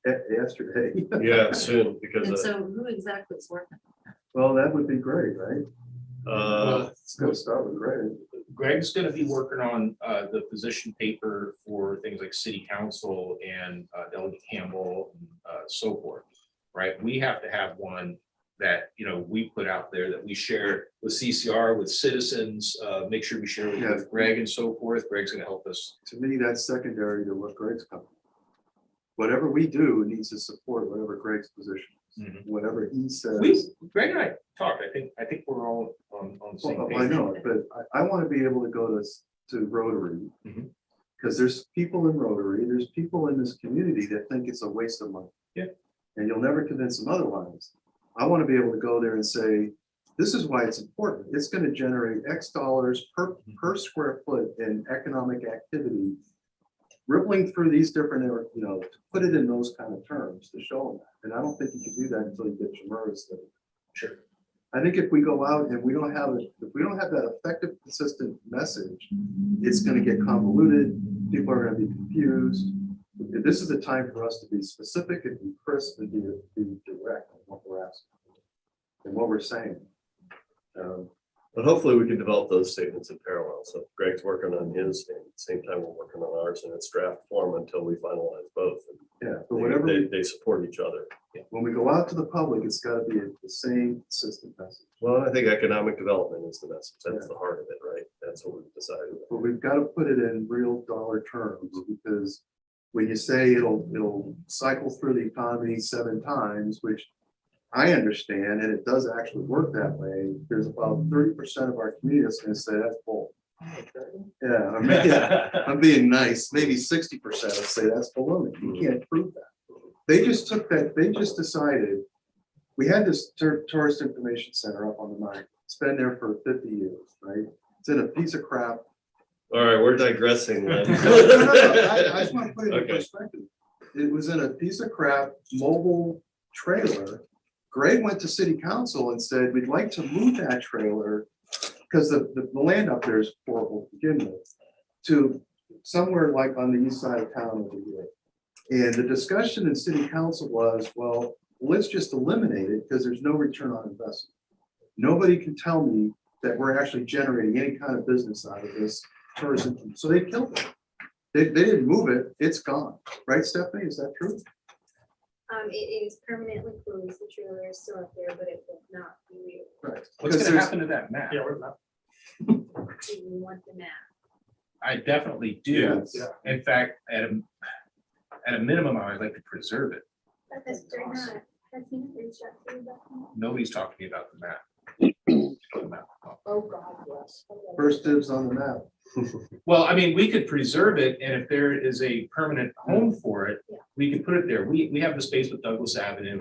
Yesterday. Yeah, soon, because And so who exactly is working? Well, that would be great, right? It's gonna start with Greg. Greg's going to be working on the position paper for things like city council and Delegate Campbell and so forth, right? We have to have one that, we put out there that we share with CCR, with citizens, make sure we share with Greg and so forth. Greg's going to help us. To me, that's secondary to what Greg's coming. Whatever we do needs to support whatever Greg's position is. Whatever he says. Greg and I talked. I think we're all on the same Well, page. I know, but I want to be able to go to Rotary. Because there's people in Rotary, there's people in this community that think it's a waste of money. Yeah. And you'll never convince them otherwise. I want to be able to go there and say, this is why it's important. It's going to generate X dollars per square foot in economic activity, rippling through these different, to put it in those kind of terms to show them that. And I don't think you can do that until you get Jamura's Sure. I think if we go out and we don't have it, if we don't have that effective, consistent message, it's gonna get convoluted. People are gonna be confused. This is a time for us to be specific and be crisp and be direct on what we're asking and what we're saying. But hopefully we can develop those statements in parallel. So Greg's working on his, and at the same time, we're working on ours in its draft form until we finalize both. And Yeah, but whatever, they support each other. when we go out to the public, it's gotta be the same consistent message. Well, I think economic development is the message. That's the heart of it, right? That's what we've decided. But we've got to put it in real dollar terms, because when you say it'll cycle through the economy 7 times, which I understand, and it does actually work that way, there's about 30% of our community that's gonna say that's bull. Yeah, I'm being nice, maybe 60% will say that's baloney. You can't prove that. They just took that, they just decided, we had this tourist information center up on the mine. It's been there for 50 years, right? It's in a piece of crap. All right, we're digressing. Then. No, I just want to put it in Okay. perspective. It was in a piece of crap mobile trailer. Greg went to city council and said, we'd like to move that trailer, because the land up there is horrible to begin with, to somewhere like on the east side of town over here. And the discussion in city council was, well, let's just eliminate it because there's no return on investment. Nobody can tell me that we're actually generating any kind of business out of this tourism. So they killed it. They didn't move it. It's gone. Right, Stephanie? Is that true? It is permanently closed. The trailer is still up there, but it will not be real. Right. What's Because gonna there's- happen to that map? Yeah, we're not. Do you want the map? I definitely do. Yes. In fact, at a minimum, I would like to preserve it. Has he not reached out to you about that? Nobody's talking to me about the map. Oh, God, yes. First dibs on the map. Well, I mean, we could preserve it, and if there is a permanent home for it, Yeah. we could put it there. We have the space with Douglas Avenue.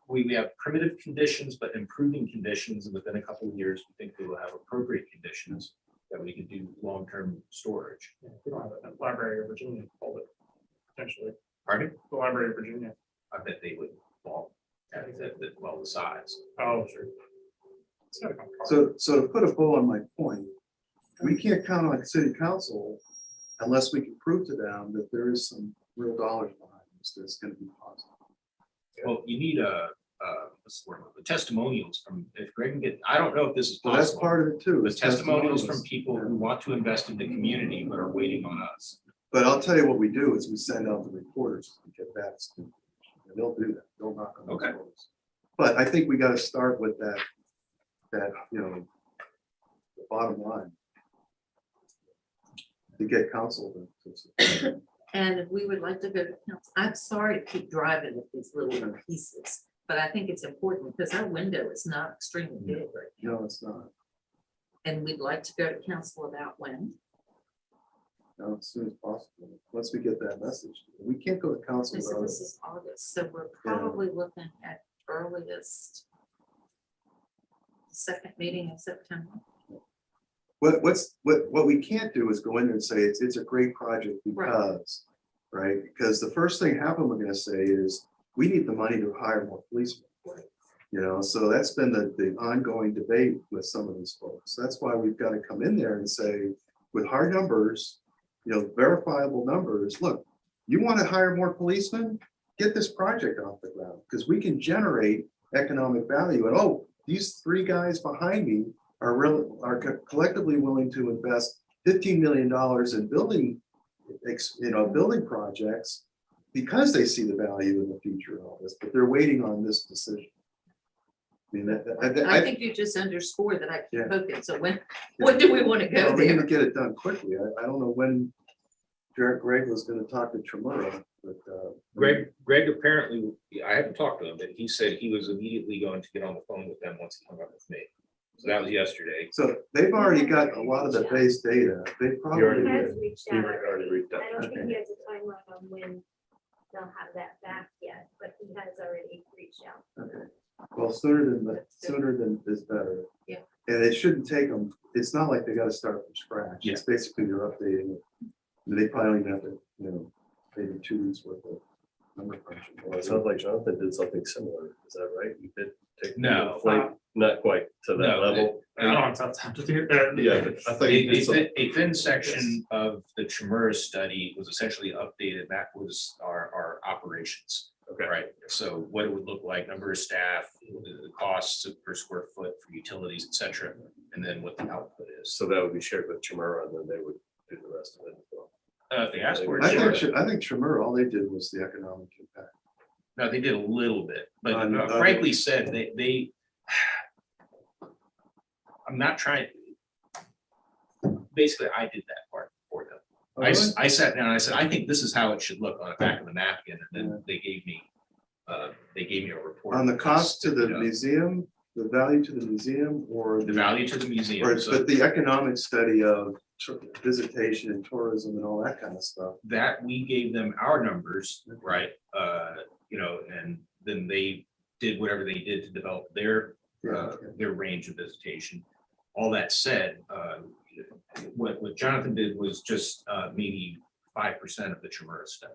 We have primitive conditions, but improving conditions, and within a couple of years, we think we will have appropriate conditions that we can do long-term storage. We don't have a Library of Virginia, hold it, potentially, Pardon? the Library of Virginia. I bet they would fall at well, the size. Oh, sure. It's gotta come across. So to put a bow on my point, we can't count on city council unless we can prove to them that there is some real dollars behind this that's gonna be positive. Well, you need what's the word, the testimonials from, if Greg can get, I don't know if this is Well, that's possible. part of it too. The is testimonials from testimonials. people who want to invest in the community but are waiting on us. But I'll tell you what we do is we send out the reporters and get that. And they'll do that. They'll knock on those Okay. doors. But I think we gotta start with that, the bottom line. To get counsel. And we would like to go to council. I'm sorry to keep driving with these little pieces, but I think it's important because our window is not extremely big right now. No, it's not. And we'd like to go to council about when. No, as soon as possible. Once we get that message. We can't go to council This without. this is August, so we're probably looking at earliest second meeting in September. What we can't do is go in there and say it's a great project Right. because, right? Because the first thing we're gonna say is, we need the money to hire more policemen. Right. You know, so that's been the ongoing debate with some of these folks. That's why we've got to come in there and say, with hard numbers, verifiable numbers, look, you want to hire more policemen? Get this project off the ground, because we can generate economic value. And these 3 guys behind me are collectively willing to invest $15 million in building, building projects because they see the value in the future of all this, but they're waiting on this decision. I mean, I think you just underscore that I Yeah. keep poking. So when do we want to go we're gonna there? get it done quickly. I don't know when Greg was gonna talk to Tremura, but. Greg apparently, I haven't talked to him, but he said he was immediately going to get on the phone with them once he hung up with me. So that was yesterday. So they've already got a lot of the base data. They probably. already He did. has reached We out. already reached out. I don't think Okay. he has a timeline on when they'll have that back yet, but he has already reached out. Okay. Well, sooner than is better. Yeah. And it shouldn't take them, it's not like they gotta start from scratch. It's basically they're updating it. And they probably don't even have to, maybe 2 weeks worth of number crunching. Well, it sounds like Jonathan did something similar. Is that right? You did take. No. Not quite to that No, level. I don't have time to do that. Yeah, but I thought you did something. A thin section of the Chimera study was essentially updated. That was our operations. Okay. Right, so what it would look like, number of staff, the costs per square foot for utilities, et cetera, and then what the output is. So that would be shared with Chimera and then they would do the rest of it as well. If they asked for I it, think, sure. I think Tremor, all they did was the economic impact. No, they did a little bit, but On- frankly said, they, I'm not trying, basically, I did that part for them. I sat down and I said, I think this is how it should look on the back of the napkin, and then they gave me a report. On the cost to the You know, museum, the value to the museum, or the value to the museum. or, So but the economic study of visitation and tourism and all that kind of stuff. that we gave them our numbers, right? You know, and then they did whatever they did to develop their range of visitation. All that said, what Jonathan did was just maybe 5% of the Chimera study.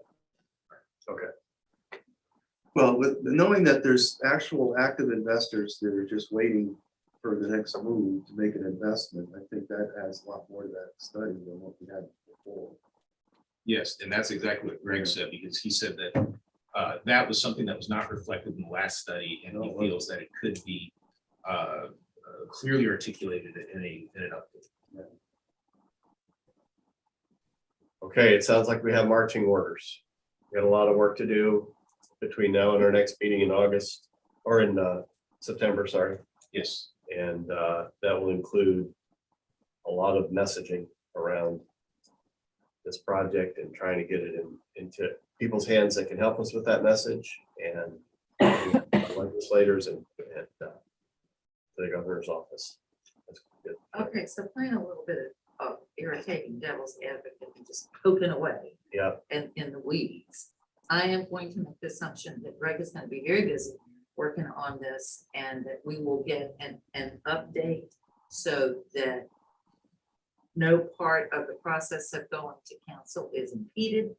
Well, with knowing that there's actual active investors that are just waiting for the next move to make an investment, I think that adds a lot more to that study than what we had before. Yes, and that's exactly what Greg said, because he said that that was something that was not reflected in the last study, and he feels that it could be clearly articulated in an update. Okay, it sounds like we have marching orders. We got a lot of work to do between now and our next meeting in August or in September, sorry. Yes. And that will include a lot of messaging around this project and trying to get it into people's hands that can help us with that message, and legislators and the governor's office. That's good. Okay, so playing a little bit of irritating devil's advocate and just poking away Yeah, and in the weeds. I am going to make the assumption that Greg is going to be very busy working on this, and that we will get an update so that no part of the process of going to council is impeded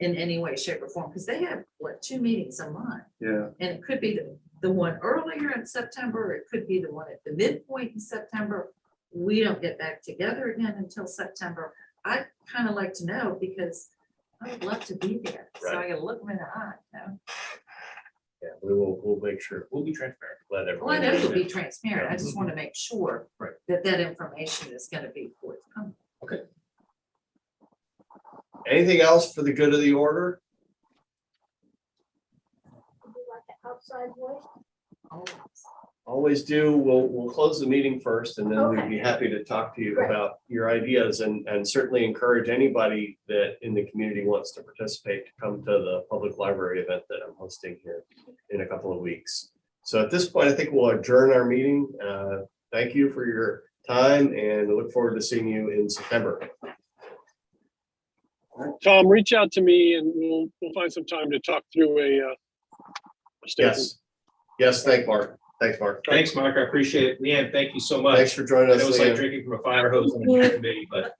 in any way, shape, or form, because they have, what, 2 meetings a month? Yeah, And it could be the one earlier in September, it could be the one at the midpoint in September. We don't get back together again until September. I'd kind of like to know, because I would love to be there, so I gotta look them in the eye, you know? yeah, we'll make sure, We'll be transparent. let Well, everyone. I know you'll be understand. transparent, I just want to make sure Right. that information is gonna be forthcoming. Anything else for the good of the order? Would you like an outside voice? Always. Always do. We'll close the meeting first, and then we'd Okay. be happy to talk to you Great. about your ideas, and certainly encourage anybody that in the community wants to participate to come to the public library event that I'm hosting here in a couple of weeks. So at this point, I think we'll adjourn our meeting. Thank you for your time, and I look forward to seeing you in September. Tom, reach out to me and we'll find some time to talk through a statement. Yes. Yes, thanks, Mark. Thanks, Mark. I appreciate it. Leanne, thank you so much. Thanks for joining I us. know it's like Leanne. drinking from a fire hose on a committee, but